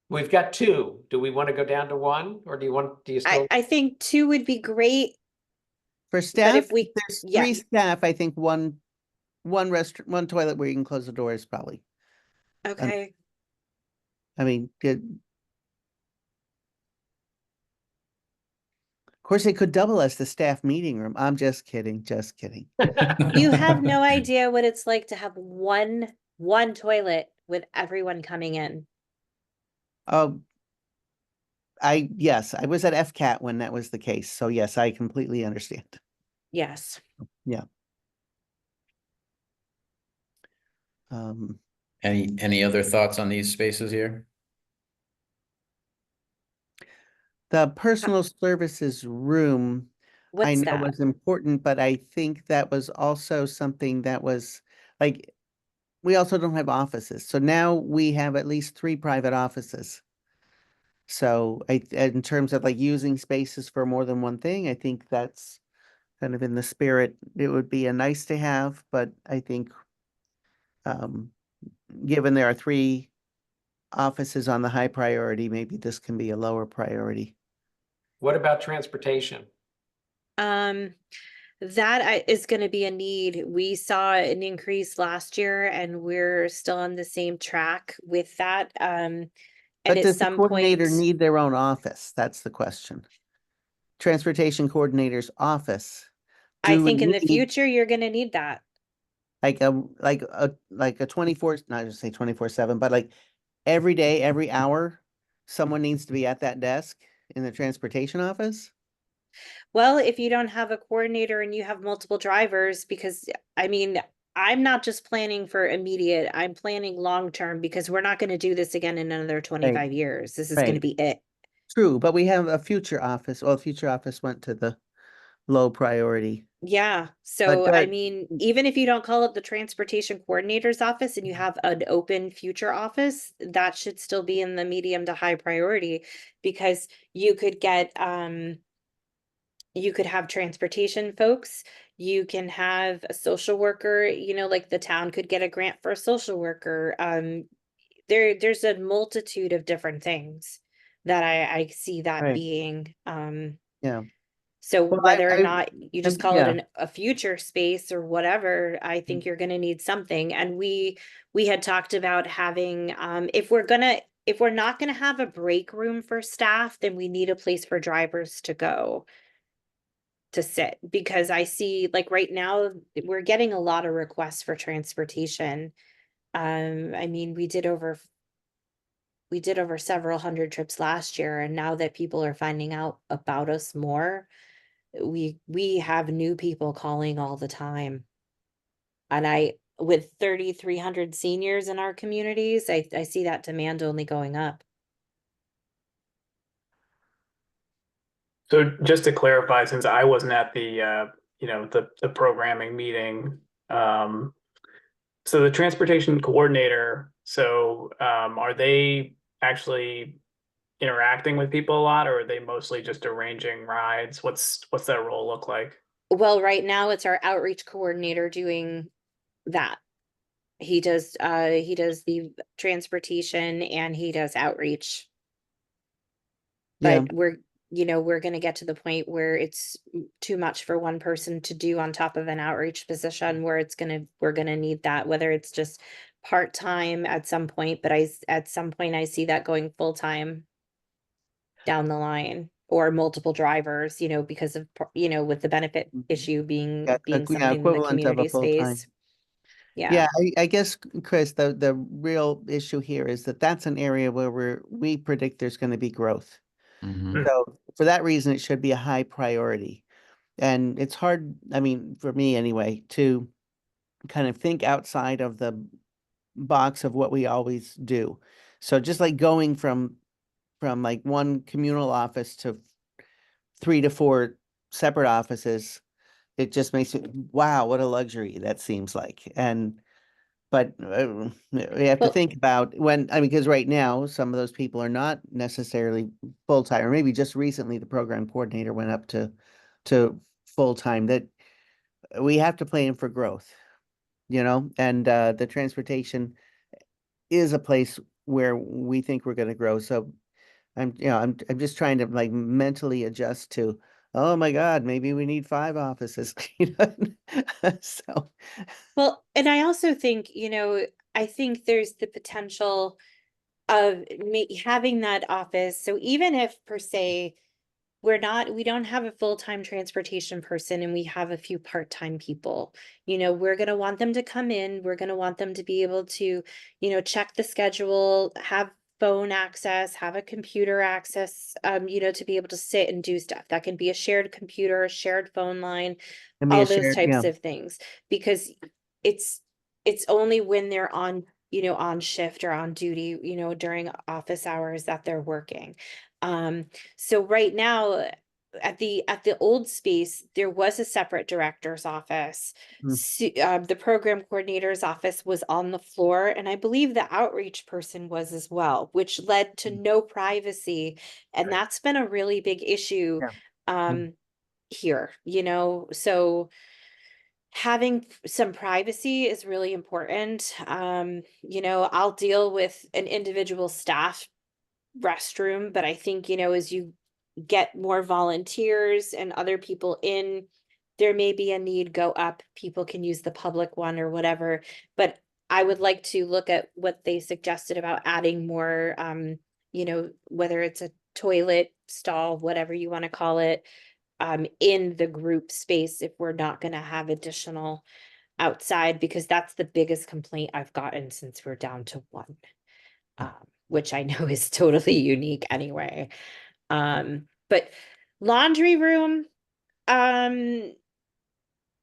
We've got 2. Do we want to go down to 1 or do you still? I think 2 would be great. For staff, if we- there's yeah. 3 staff, I think one one toilet where you can close the door is probably, Okay. I mean, good. Of course, it could double as the staff meeting room. I'm just kidding, just kidding. You have no idea what it's like to have one toilet with everyone coming in. Yes, I was at FCAT when that was the case, so yes, I completely understand. Yes. Yeah. Um, Any other thoughts on these spaces here? the personal services room, I What's know that? was important, but I think that was also something that was like, we also don't have offices. So now we have at least 3 private offices. So in terms of like using spaces for more than one thing, I think that's kind of in the spirit. It would be a nice to have, but I think given there are 3 offices on the high priority, maybe this can be a lower priority. What about transportation? That is going to be a need. We saw an increase last year and we're still on the same track with that. And But at does the some coordinator point, need their own office? That's the question. Transportation coordinator's office. I Do we think in the need future, you're going to need that. like a 24, not just say 24/7, but like every day, every hour, someone needs to be at that desk in the transportation office? Well, if you don't have a coordinator and you have multiple drivers, because I mean, I'm not just planning for immediate, I'm planning long-term because we're not going to do this again in another 25 years. This is going to Right. be it. True, but we have a future office. Well, future office went to the low priority. Yeah. So, But I mean, even if you don't call it the transportation coordinator's office and you have an open future office, that should still be in the medium to high priority because you could get, you could have transportation folks, you can have a social worker, like the town could get a grant for a social worker. There's a multitude of different things that I see that Right. being, Yeah. so Well, whether or not you just call yeah. it a future space or whatever, I think you're gonna need something. And we had talked about having, if we're not gonna have a break room for staff, then we need a place for drivers to go to sit, because I see like right now, we're getting a lot of requests for transportation. I mean, we did over several hundred trips last year, and now that people are finding out about us more, we have new people calling all the time. And with 3,300 seniors in our communities, I see that demand only going up. So just to clarify, since I wasn't at the the programming meeting, so the transportation coordinator, are they actually interacting with people a lot, or are they mostly just arranging rides? What's that role look like? Well, right now it's our outreach coordinator doing that. He does the transportation and he does outreach. Yeah. But we're going to get to the point where it's too much for one person to do on top of an outreach position, where we're going to need that, whether it's just part-time at some point, but at some point I see that going full-time. down the line, or multiple drivers, because of, with the benefit Mhm. issue being Yeah, something in the equivalent of a community full-time. space. Yeah. Yeah, I guess, Chris, the real issue here is that that's an area where we predict there's going to be growth. Mhm. So for that reason, it should be a high priority. And it's hard, I mean, for me anyway, to kind of think outside of the box of what we always do. So just like going from like one communal office to 3 to 4 separate offices, it just makes it, wow, what a luxury that seems like. But we have to Well- think about when, I mean, because right now, some of those people are not necessarily full-time, or maybe just recently the program coordinator went up to full-time, that we have to plan for growth, and the transportation is a place where we think we're going to grow. So I'm just trying to like mentally adjust to, oh my God, maybe we need 5 offices. So Well, and I also think, I think there's the potential of having that office. So even if per se, we don't have a full-time transportation person and we have a few part-time people, we're going to want them to come in. We're going to want them to be able to, check the schedule, have phone access, have a computer access, to be able to sit and do stuff. That can be a shared computer, a shared phone line, and be all a those shared, yeah. types of things, because it's it's only when they're on, on shift or on duty, during office hours that they're working. So right now, at the old space, there was a separate director's office. Mm. The program coordinator's office was on the floor, and I believe the outreach person was as well, which led to no privacy, and Right. that's been a really big issue. Yeah. Here, so having some privacy is really important. I'll deal with an individual staff restroom, but I think, as you get more volunteers and other people in, there may be a need go up. People can use the public one or whatever, but I would like to look at what they suggested about adding more, whether it's a toilet stall, whatever you want to call it, in the group space if we're not going to have additional outside, because that's the biggest complaint I've gotten since we're down to one, which I know is totally unique anyway. But laundry room, um,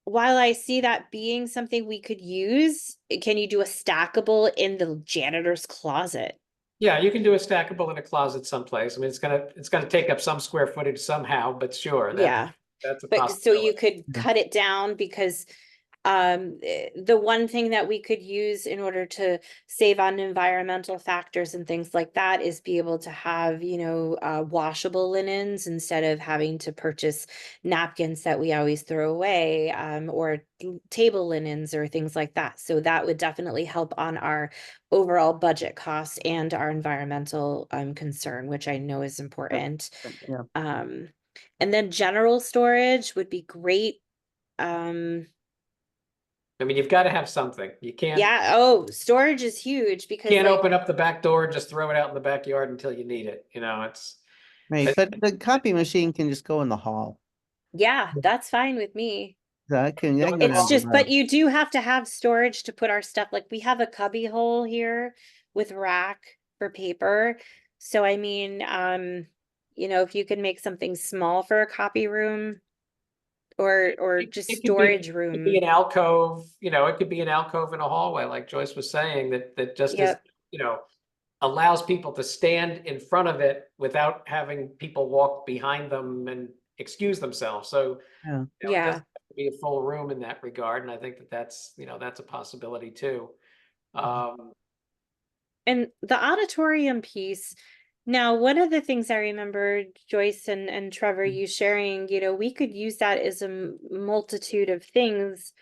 while I see that being something we could use, can you do a stackable in the janitor's closet? Yeah, you can do a stackable in a closet someplace. I mean, it's gonna take up some square footage somehow, but sure, Yeah. that's a But so you possibility. could Yeah. cut it down, because the one thing that we could use in order to save on environmental factors and things like that is be able to have, washable linens instead of having to purchase napkins that we always throw away, or table linens or things like that. So that would definitely help on our overall budget costs and our environmental concern, which I know is important. Yeah. And then general storage would be great. I mean, you've got to have something. You can't Yeah, oh, storage is huge because can't like, open up the back door and just throw it out in the backyard until you need it. It's Right, but the copy machine can just go in the hall. yeah, that's fine with me. So I can go It's down just, the but road. you do have to have storage to put our stuff, like we have a cubby hole here with rack for paper. So I mean, if you can make something small for a copy room or just it storage could be room. an alcove. It could be an alcove in a hallway, like Joyce was saying, that just is, Yep. allows people to stand in front of it without having people walk behind them and excuse themselves. So, Yeah. it Yeah. doesn't have to be a full room in that regard. And I think that's a possibility too. And the auditorium piece, now, one of the things I remember, Joyce and Trevor, you sharing, we could use that as a multitude of things.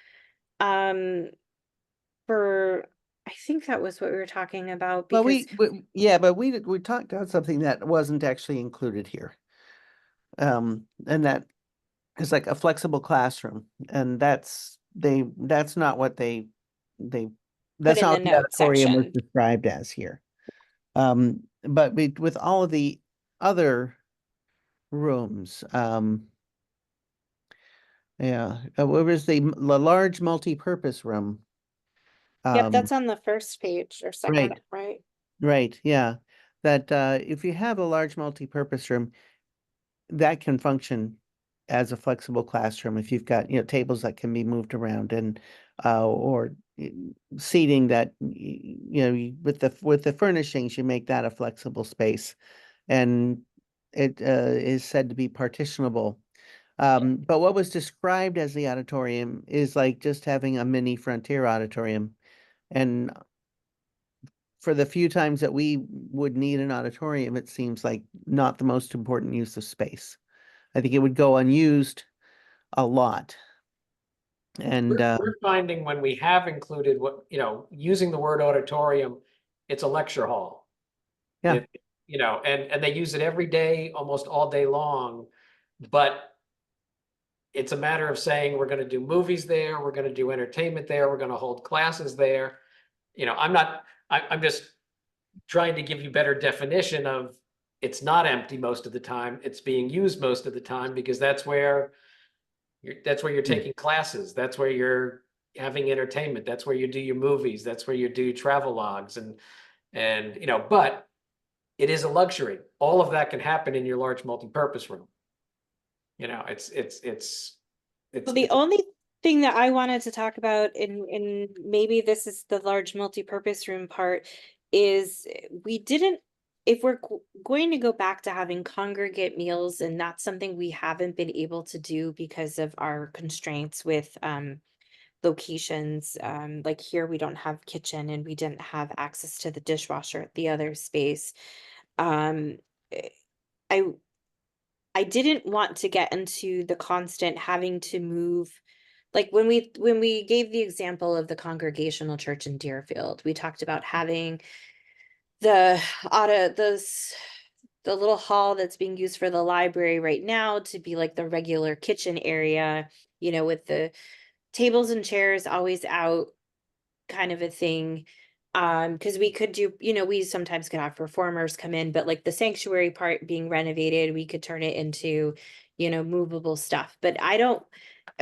For, I think that was what we were talking about, Well, because yeah, but we talked about something that wasn't actually included here. And that is like a flexible classroom, and that's not what they put that's in not the what the note auditorium was section. described as here. But with all of the other rooms. Yeah, where was the large multi-purpose room? Yep, Um, that's on the first page or second, right? Right, yeah. That if you have a large multi-purpose room, that can function as a flexible classroom if you've got, tables that can be moved around and or seating that with the furnishings, you make that a flexible space. And it is said to be partitionable. But what was described as the auditorium is like just having a mini Frontier auditorium. And for the few times that we would need an auditorium, it seems like not the most important use of space. I think it would go unused a lot. And We're finding when we have included what, using the word auditorium, it's a lecture hall. Yeah. And they use it every day, almost all day long, but it's a matter of saying, we're gonna do movies there, we're gonna do entertainment there, we're gonna hold classes there. I'm just trying to give you better definition of, it's not empty most of the time, it's being used most of the time, because that's where you're taking classes, that's where you're having entertainment, that's where you do your movies, that's where you do travel logs but it is a luxury. All of that can happen in your large multi-purpose room. Well, the only thing that I wanted to talk about, and maybe this is the large multi-purpose room part, is we didn't, if we're going to go back to having congregate meals, and that's something we haven't been able to do because of our constraints with locations. Like here, we don't have kitchen and we didn't have access to the dishwasher at the other space. Um, eh, I I didn't want to get into the constant having to move. Like when we gave the example of the Congregational Church in Deerfield, we talked about having the the little hall that's being used for the library right now to be like the regular kitchen area, with the tables and chairs always out, kind of a thing. Because we could do, we sometimes could have performers come in, but like the sanctuary part being renovated, we could turn it into, movable stuff. But I don't,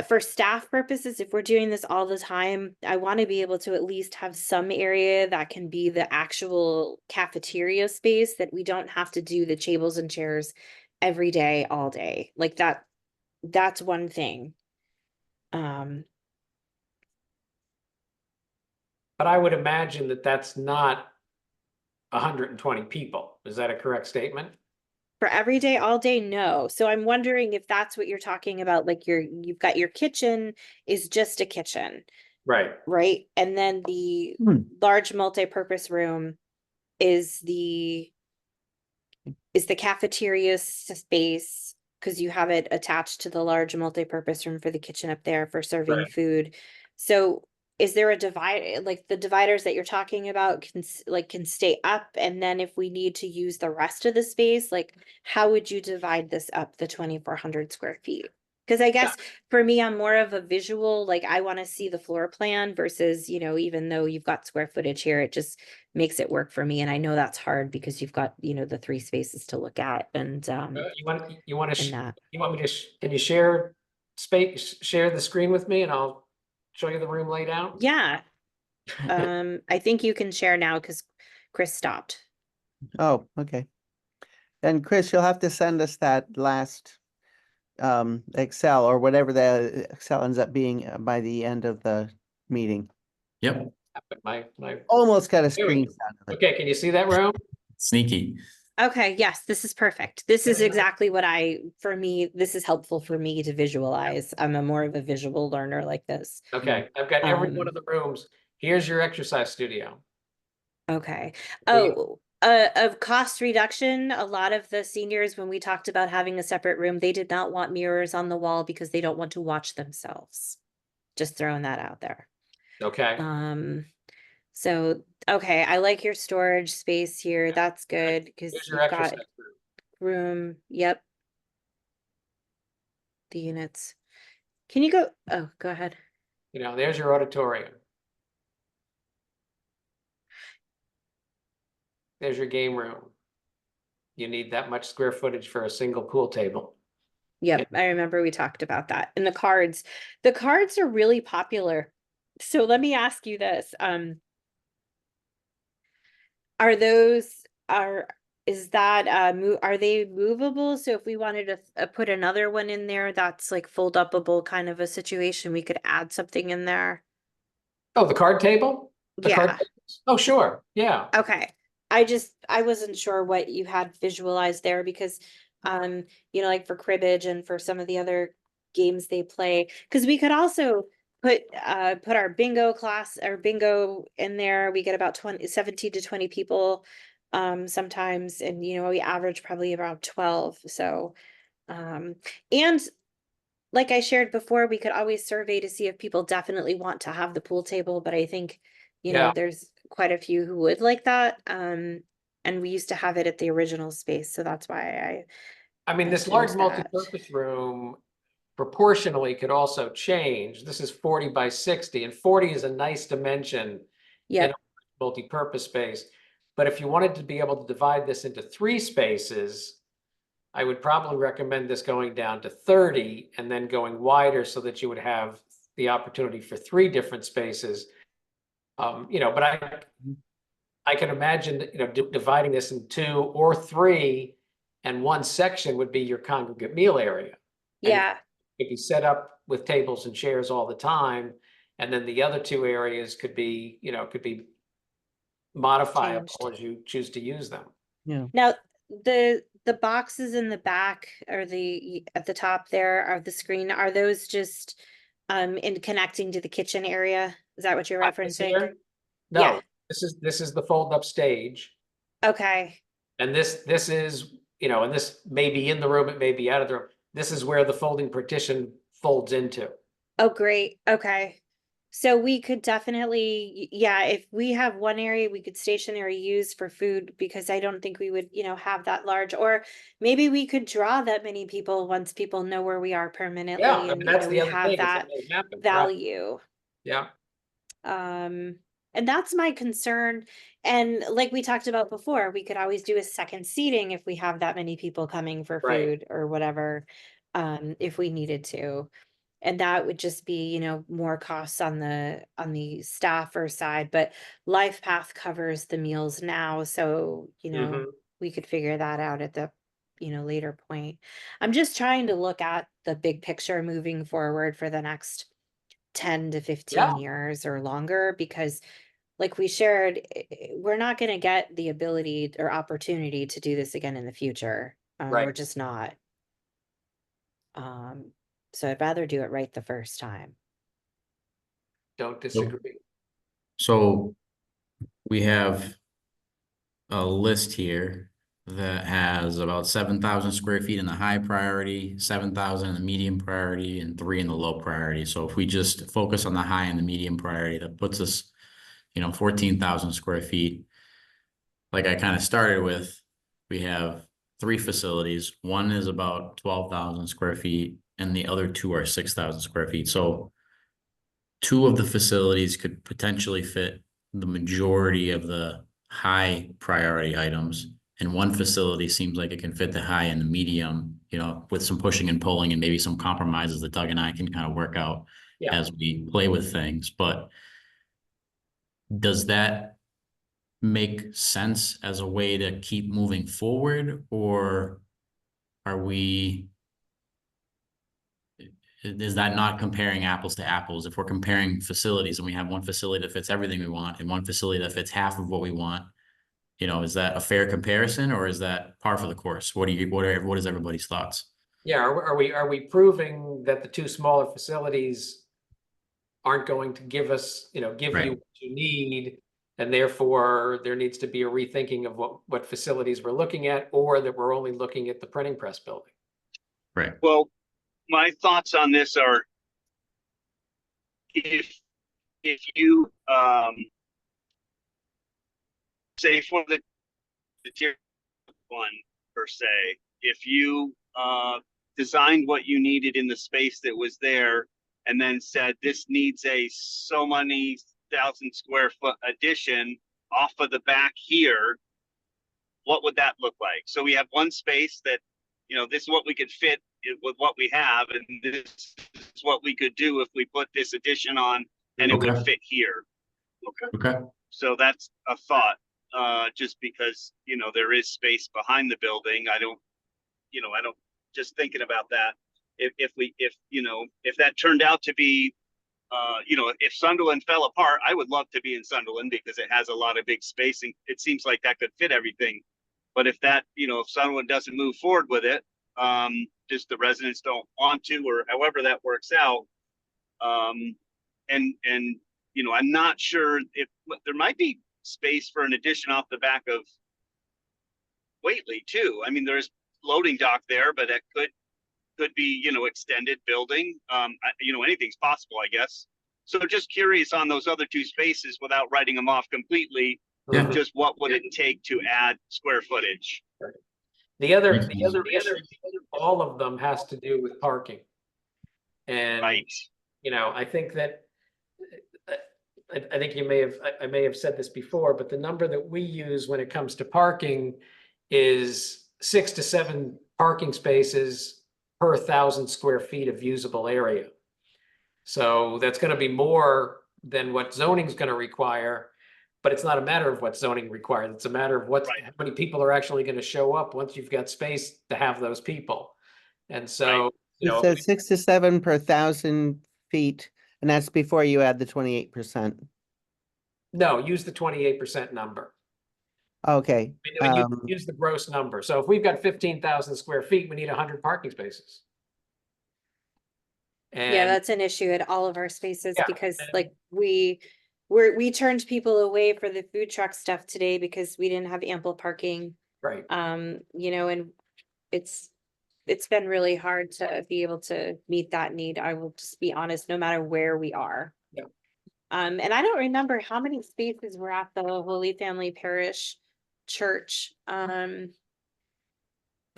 for staff purposes, if we're doing this all the time, I want to be able to at least have some area that can be the actual cafeteria space, that we don't have to do the tables and chairs every day, all day. Like that's one thing. But I would imagine that that's not 120 people. Is that a correct statement? For every day, all day, no. So I'm wondering if that's what you're talking about, like you've got your kitchen is just a kitchen, Right. right? And then the large multi-purpose room is the cafeteria space, because you have it attached to the large multi-purpose room for the kitchen up there for serving Right. food. So is there a divide, like the dividers that you're talking about can stay up, and then if we need to use the rest of the space, like how would you divide this up, the 2,400 square feet? Because I guess for me, I'm more of a visual, like I want to see the floor plan versus, even though you've got square footage here, it just makes it work for me. And I know that's hard because you've got, the 3 spaces to look at, and You want to, and that. you want me to, can you share the screen with me and I'll show you the room laid out? Yeah. I think you can share now because Chris stopped. Oh, okay. And Chris, you'll have to send us that last Excel or whatever the Excel ends up being by the end of the meeting. Yep, My, Almost got a There we screenshot of it. okay, can you see that room? sneaky. Okay, yes, this is perfect. This is exactly what for me, this is helpful for me to visualize. I'm a more of a visual learner like this. Okay, I've got every one of the rooms. Here's your exercise studio. Okay. So you- Oh, of cost reduction, a lot of the seniors, when we talked about having a separate room, they did not want mirrors on the wall because they don't want to watch themselves. Just throwing that out there. Okay, So, okay, I like your storage space here. That's good because here's your you've got exercise room. room. Yep. The units. Can you go? Oh, go ahead. There's your auditorium. There's your game room. you need that much square footage for a single pool table. Yep, I remember we talked about that. And the cards are really popular. So let me ask you this, are those, are, is that, are they movable? So if we wanted to put another one in there, that's like fold upable kind of a situation, we could add something in there? Oh, the card table? The card Yeah. tables? Oh, sure, yeah. Okay, I wasn't sure what you had visualized there because, like for cribbage and for some of the other games they play, because we could also put our bingo class, our bingo in there. We get about 17 to 20 people, sometimes, and we average probably around 12. So, and like I shared before, we could always survey to see if people definitely want to have the pool table, but I think, Yeah. there's quite a few who would like that. And we used to have it at the original space, so that's why I mean, I this large changed that. multi-purpose room proportionally could also change. This is 40 by 60, and 40 is a nice dimension in Yep, a multi-purpose space. But if you wanted to be able to divide this into 3 spaces, I would probably recommend this going down to 30 and then going wider so that you would have the opportunity for 3 different spaces. But I can imagine that, dividing this in 2 or 3, and one section would be your congregate meal area. And yeah, it could be set up with tables and chairs all the time. And then the other 2 areas could be, could be modifiable changed. as you choose to use them. Yeah. Now, the boxes in the back or the at the top there of the screen, are those just in connecting to the kitchen area? Is that what you're Like this referencing? here? Yeah. No, this is the fold up stage. Okay. And this is, and this may be in the room, it may be out of the room. This is where the folding partition folds into. Oh, great. Okay. So we could definitely, yeah, if we have one area we could stationary use for food, because I don't think we would, have that large, or maybe we could draw that many people once people know where we are Yeah, permanently I mean, and, that's we the other have thing is that that may happen, right? value. Yeah, And that's my concern. And like we talked about before, we could always do a second seating if we have that many people coming for right. food or whatever, if we needed to. And that would just be, more costs on the staffer side, but LifePath covers the meals now, so, Mhm. we could figure that out at the, later point. I'm just trying to look at the big picture moving forward for the next 10 to 15 Yeah. years or longer, because like we shared, we're not going to get the ability or opportunity to do this again in the future. We're Right. just not. So I'd rather do it right the first time. Don't disagree. So we have a list here that has about 7,000 square feet in the high priority, 7,000 in the medium priority, and 3 in the low priority. So if we just focus on the high and the medium priority, that puts us, 14,000 square feet. Like I kind of started with, we have 3 facilities. One is about 12,000 square feet, and the other 2 are 6,000 square feet. So 2 of the facilities could potentially fit the majority of the high priority items. And one facility seems like it can fit the high and the medium, with some pushing and pulling and maybe some compromises that Doug and I can kind of work out Yeah. as we play with things. But does that make sense as a way to keep moving forward, or are we, is that not comparing apples to apples? If we're comparing facilities and we have one facility that fits everything we want and one facility that fits half of what we want, is that a fair comparison, or is that par for the course? What is everybody's thoughts? Yeah, are we proving that the 2 smaller facilities aren't going to give us, give Right. you what you need, and therefore there needs to be a rethinking of what facilities we're looking at, or that we're only looking at the printing press building? Right. Well, my thoughts on this are if you say for the tier 1 per se, if you designed what you needed in the space that was there and then said this needs a so many 1,000 square foot addition off of the back here, what would that look like? So we have one space that, you know, this is what we could fit with what we have, and this is what we could do if we put this addition on, and it would Okay. fit here. Okay. So that's a thought, just because, you know, there is space behind the building. I don't, just thinking about that. If you know, if that turned out to be, you know, if Sunderland fell apart, I would love to be in Sunderland because it has a lot of big space and it seems like that could fit everything. But if that, you know, if Sunderland doesn't move forward with it, just the residents don't want to, or however that works out, and you know, I'm not sure if there might be space for an addition off the back of Whately too. I mean, there's loading dock there, but that could be, you know, extended building. You know, anything's possible, I guess. So just curious on those other two spaces without writing them off completely. Yeah. Just what would it take to add square footage? The other issue, all of them has to do with parking. And, Right. you know, I think that, I think I may have said this before, but the number that we use when it comes to parking is 6 to 7 parking spaces per 1,000 square feet of usable area. So that's going to be more than what zoning is going to require, but it's not a matter of what zoning requires. It's a matter of how many people are actually going to show up once you've got space to have those people. And so, you know, It says 6 to 7 per 1,000 feet, and that's before you add the 28%. no, use the 28% number. Okay. I mean, use the gross number. So if we've got 15,000 square feet, we need 100 parking spaces. Yeah, And that's an issue at all of our spaces Yeah, because and- like we turned people away for the food truck stuff today because we didn't have ample parking. right. You know, and it's been really hard to be able to meet that need. I will just be honest, no matter where we are. Yeah. And I don't remember how many spaces were at the Holy Family Parish Church. But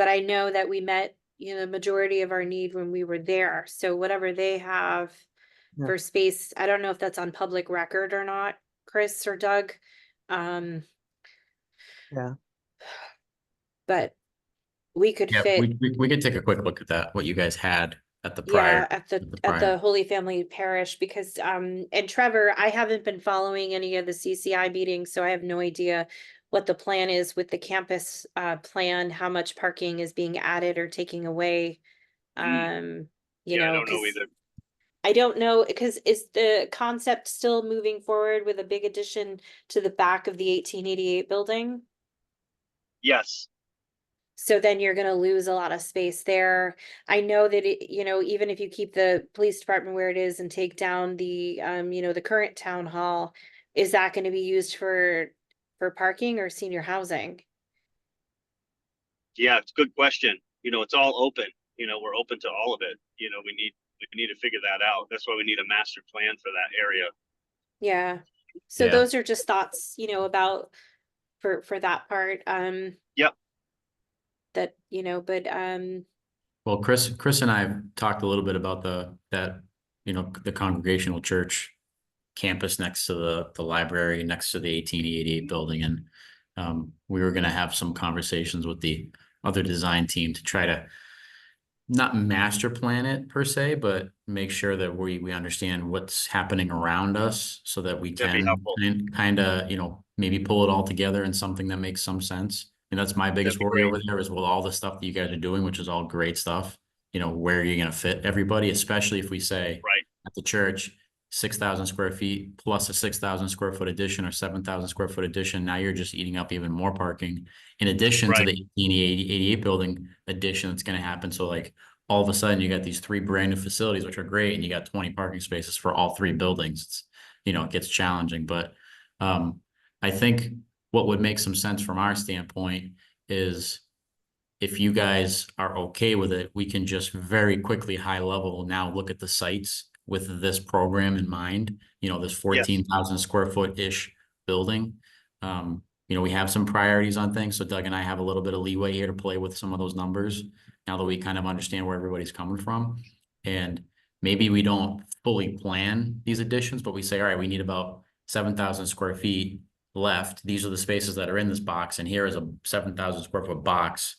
I know that we met, you know, the majority of our need when we were there. So whatever they have Yeah. for space, I don't know if that's on public record or not, Chris or Doug. Yeah. But we could Yeah, fit. we could take a quick look at that, what you guys had at the Yeah, prior. at the prior. Holy Family Parish, because and Trevor, I haven't been following any of the CCI meetings, so I have no idea what the plan is with the campus plan, how much parking is being added or taking away. You Yeah, I know, don't know 'cause either. I don't know, because is the concept still moving forward with a big addition to the back of the 1888 building? Yes. So then you're gonna lose a lot of space there. I know that it, you know, even if you keep the police department where it is and take down the, you know, the current town hall, is that gonna be used for parking or senior housing? Yeah, it's a good question. You know, it's all open. You know, we're open to all of it. You know, we need to figure that out. That's why we need a master plan for that area. Yeah. So Yeah. those are just thoughts, you know, about for that part, Yep. that, you know, but, Well, Chris and I have talked a little bit about that, you know, the Congregational Church campus next to the library, next to the 1888 building. And we were going to have some conversations with the other design team to try to not master plan it per se, but make sure that we understand what's happening around us so that we That'd be can helpful. kind of, you know, maybe pull it all together in something that makes some sense. And that's my biggest That'd be worry great. over there is, well, all the stuff that you guys are doing, which is all great stuff, you know, where are you going to fit everybody, especially if we say Right. at the church, 6,000 square feet plus a 6,000 square foot addition or 7,000 square foot addition. Now you're just eating up even more parking in addition to Right. the 1888 building addition that's going to happen. So like all of a sudden you got these 3 brand new facilities, which are great. And you got 20 parking spaces for all 3 buildings. It's, you know, it gets challenging, but I think what would make some sense from our standpoint is if you guys are okay with it, we can just very quickly high level now look at the sites with this program in mind, you know, this 14,000 square foot-ish building. You know, we have some priorities on things. So Doug and I have a little bit of leeway here to play with some of those numbers now that we kind of understand where everybody's coming from. And maybe we don't fully plan these additions, but we say, all right, we need about 7,000 square feet left. These are the spaces that are in this box, and here is a 7,000 square foot box.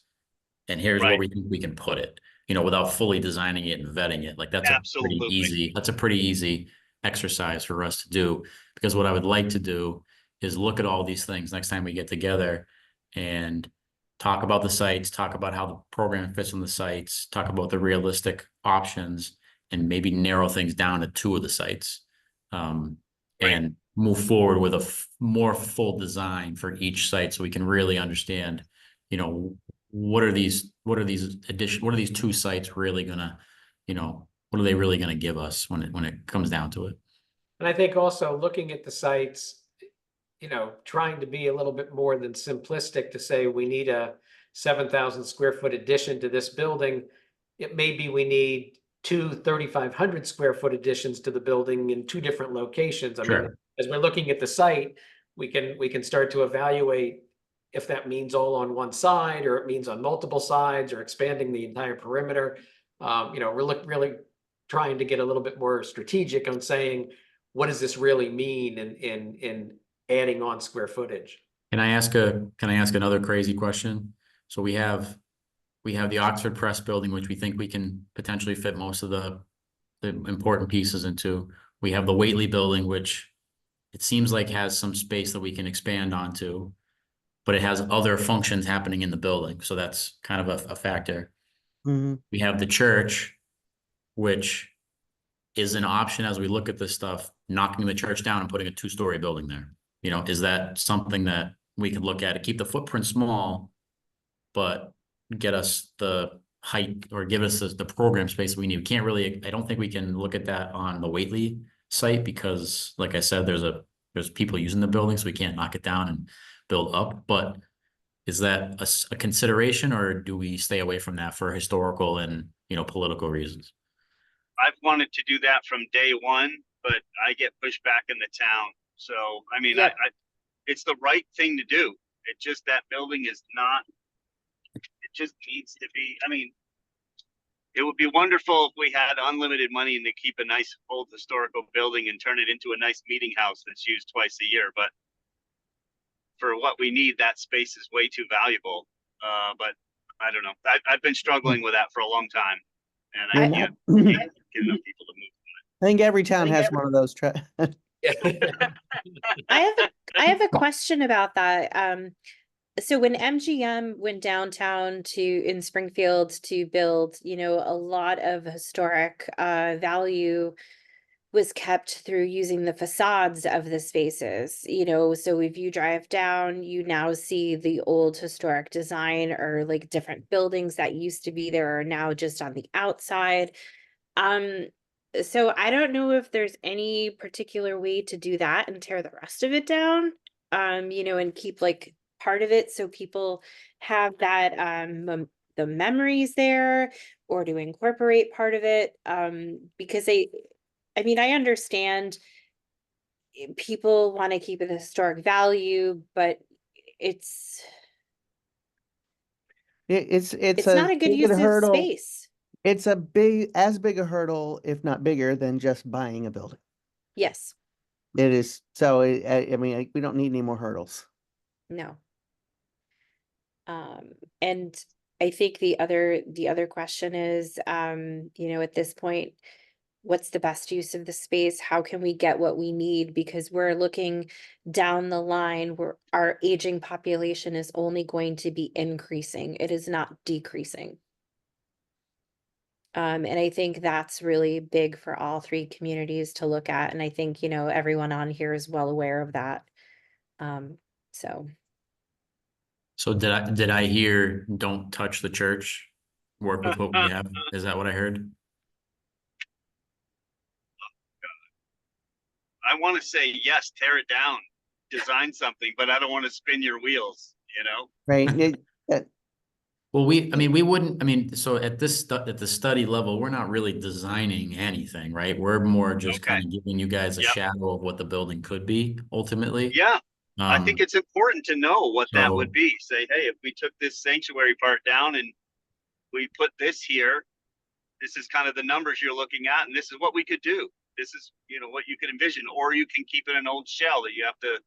And here's where Right. we think we can put it, without fully designing it and vetting it. Like Absolutely. that's a pretty easy exercise for us to do. Because what I would like to do is look at all these things next time we get together and talk about the sites, talk about how the program fits on the sites, talk about the realistic options, and maybe narrow things down to 2 of the sites. Right. And move forward with a more full design for each site so we can really understand, what are these 2 sites really gonna, what are they really gonna give us when it comes down to it? And I think also looking at the sites, trying to be a little bit more than simplistic to say we need a 7,000 square foot addition to this building. It may be we need 3,500 square foot additions to the building in 2 different locations. I mean, Sure. as we're looking at the site, we can start to evaluate if that means all on one side, or it means on multiple sides, or expanding the entire perimeter. We're really trying to get a little bit more strategic on saying, what does this really mean in adding on square footage? Can I ask another crazy question? So we have the Oxford Press building, which we think we can potentially fit most of the important pieces into. We have the Whately building, which it seems like has some space that we can expand onto, but it has other functions happening in the building. So that's kind of a factor. Mhm. We have the church, which is an option as we look at this stuff, knocking the church down and putting a 2-story building there. Is that something that we could look at to keep the footprint small, but get us the height or give us the program space we need? I don't think we can look at that on the Whately site because, like I said, there's people using the building, so we can't knock it down and build up. But is that a consideration, or do we stay away from that for historical and, political reasons? I've wanted to do that from day one, but I get pushed back in the town. So, I mean, Yep. it's the right thing to do. It just, that building is not, it just needs to be, I mean, it would be wonderful if we had unlimited money and to keep a nice old historical building and turn it into a nice meeting house that's used twice a year. But for what we need, that space is way too valuable. But I don't know. I've been struggling with that for a long time, and I Yeah. can't get enough people to move. I think every town has one of those. I have a question about that. So when MGM went downtown in Springfield to build, a lot of historic value was kept through using the facades of the spaces, so if you drive down, you now see the old historic design, or like different buildings that used to be there are now just on the outside. Um, so I don't know if there's any particular way to do that and tear the rest of it down, and keep like part of it so people have that the memories there, or to incorporate part of it, because I understand people want to keep it historic value, but it's It's not a a good big use of hurdle. space. It's as big a hurdle, if not bigger, than just buying a building. Yes. It is. So I mean, we don't need any more hurdles. No. And I think the other question is, at this point, what's the best use of the space? How can we get what we need? Because we're looking down the line where our aging population is only going to be increasing. It is not decreasing. And I think that's really big for all 3 communities to look at. And I think, everyone on here is well aware of that. So. So did I hear, don't touch the church, work with what we have? Is that what I heard? I want to say yes, tear it down, design something, but I don't want to spin your wheels. Right. Well, we wouldn't, so at the study level, we're not really designing anything, right? We're more just Okay. kind of giving you guys a Yep. shadow of what the building could be ultimately. Yeah. I think it's important to know what that would be. Say, hey, if we took this sanctuary part down and we put this here, this is kind of the numbers you're looking at, and this is what we could do. This is, what you could envision, or you can keep it an old shell that you have to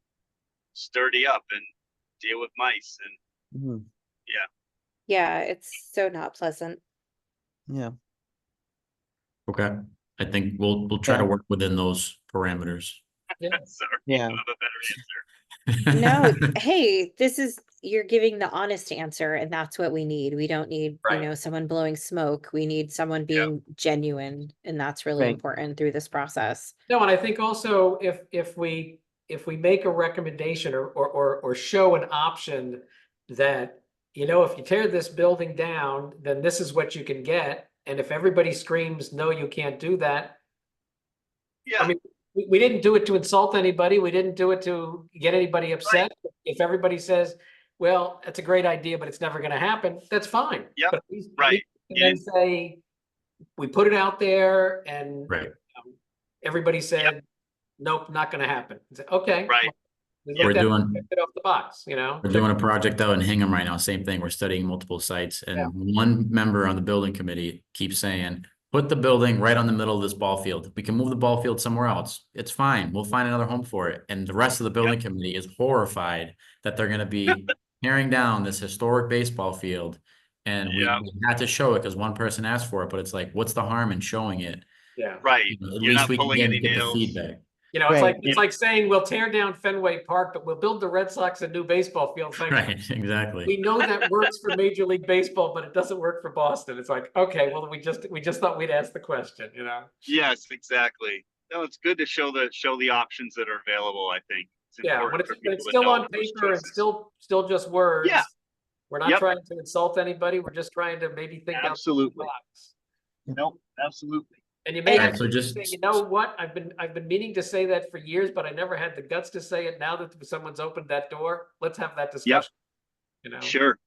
sturdy up and deal with mice and Mhm. Yeah, it's so not pleasant. Yeah, Okay, I think we'll try to Yeah. work within those parameters. sorry, Yeah. I don't have a better answer. No, hey, you're giving the honest answer, and that's what we need. We don't need, Right. someone blowing smoke. We need someone being genuine, and that's really Right. important through this process. No, and I think also if we make a recommendation or show an option that, if you tear this building down, then this is what you can get. And if everybody screams, no, you can't do that. I Yeah, mean, we didn't do it to insult anybody. We didn't do it to get anybody upset. If everybody says, well, that's a great idea, but it's never going to happen, that's fine. Yep, But at least right. you can then say, we put it out there and Right. everybody said, nope, not going to happen. It's like, okay. Right. well, we We're looked at it, doing- checked it off the box, We're doing a project out in Hingham right now, same thing, we're studying multiple sites, and Yeah. one member on the building committee keeps saying, put the building right on the middle of this ball field, we can move the ball field somewhere else, it's fine, we'll find another home for it, and the rest of the building committee is horrified that they're gonna be tearing down this historic baseball field, and we Yeah. had to show it because one person asked for it, but it's like, what's the harm in showing it? Yeah. Right. At You're least not we can pulling any get the nails. feedback. Right. It's like saying we'll tear down Fenway Park, but we'll build the Red Sox a new baseball field. It's like, Right, exactly. we know that works for Major League Baseball, but it doesn't work for Boston. It's like, okay, well, we just thought we'd ask the question, Yes, exactly. No, it's good to show the options that are available, I think. It's Yeah, but important it's, for but people it's to still know on those paper and choices. still just words. Yeah. We're not Yep. trying to insult anybody. We're just trying to maybe think outside the Absolutely. box. Nope, absolutely. And you may Alright, have so to just- say, you know what, I've been meaning to say that for years, but I never had the guts to say it. Now that someone's opened that door, let's have that discussion. Sure.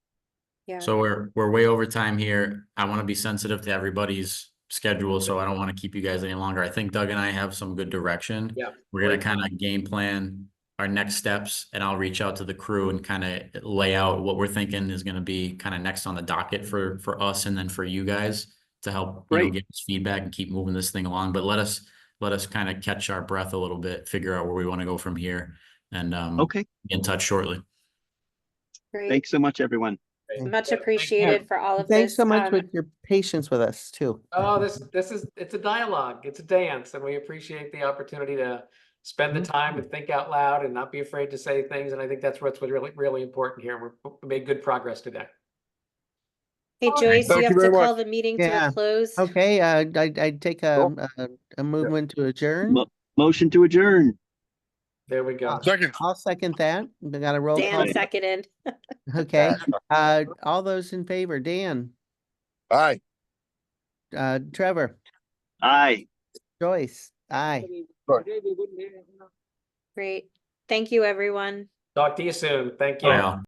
Yeah. So we're way over time here. I want to be sensitive to everybody's schedule, so I don't want to keep you guys any longer. I think Doug and I have some good direction. Yeah. We're gonna kind of game plan our next steps, and I'll reach out to the crew and kind of lay out what we're thinking is gonna be kind of next on the docket for us and then for you guys to help, Great. give us feedback and keep moving this thing along. But let us kind of catch our breath a little bit, figure out where we want to go from here, and Okay. be in touch shortly. Great. Thanks so much, everyone. Much Yeah, appreciated for all of thanks this. so much with your patience with us too. Oh, it's a dialogue. It's a dance, and we appreciate the opportunity to spend the time and think out loud and not be afraid to say things. And I think that's what's really, really important here. We made good progress today. Hey, Joyce, Thank you you have to very call much. the meeting to Yeah. a close. Okay, I'd take Cool. a movement to adjourn. Motion to adjourn. There we go. Second. I'll second that. We got a roll call. Dan seconded. Okay, all those in favor, Dan, Aye. Trevor, Aye. Joyce, aye. Great. Thank you, everyone. Talk to you soon. Thank you. Bye, all.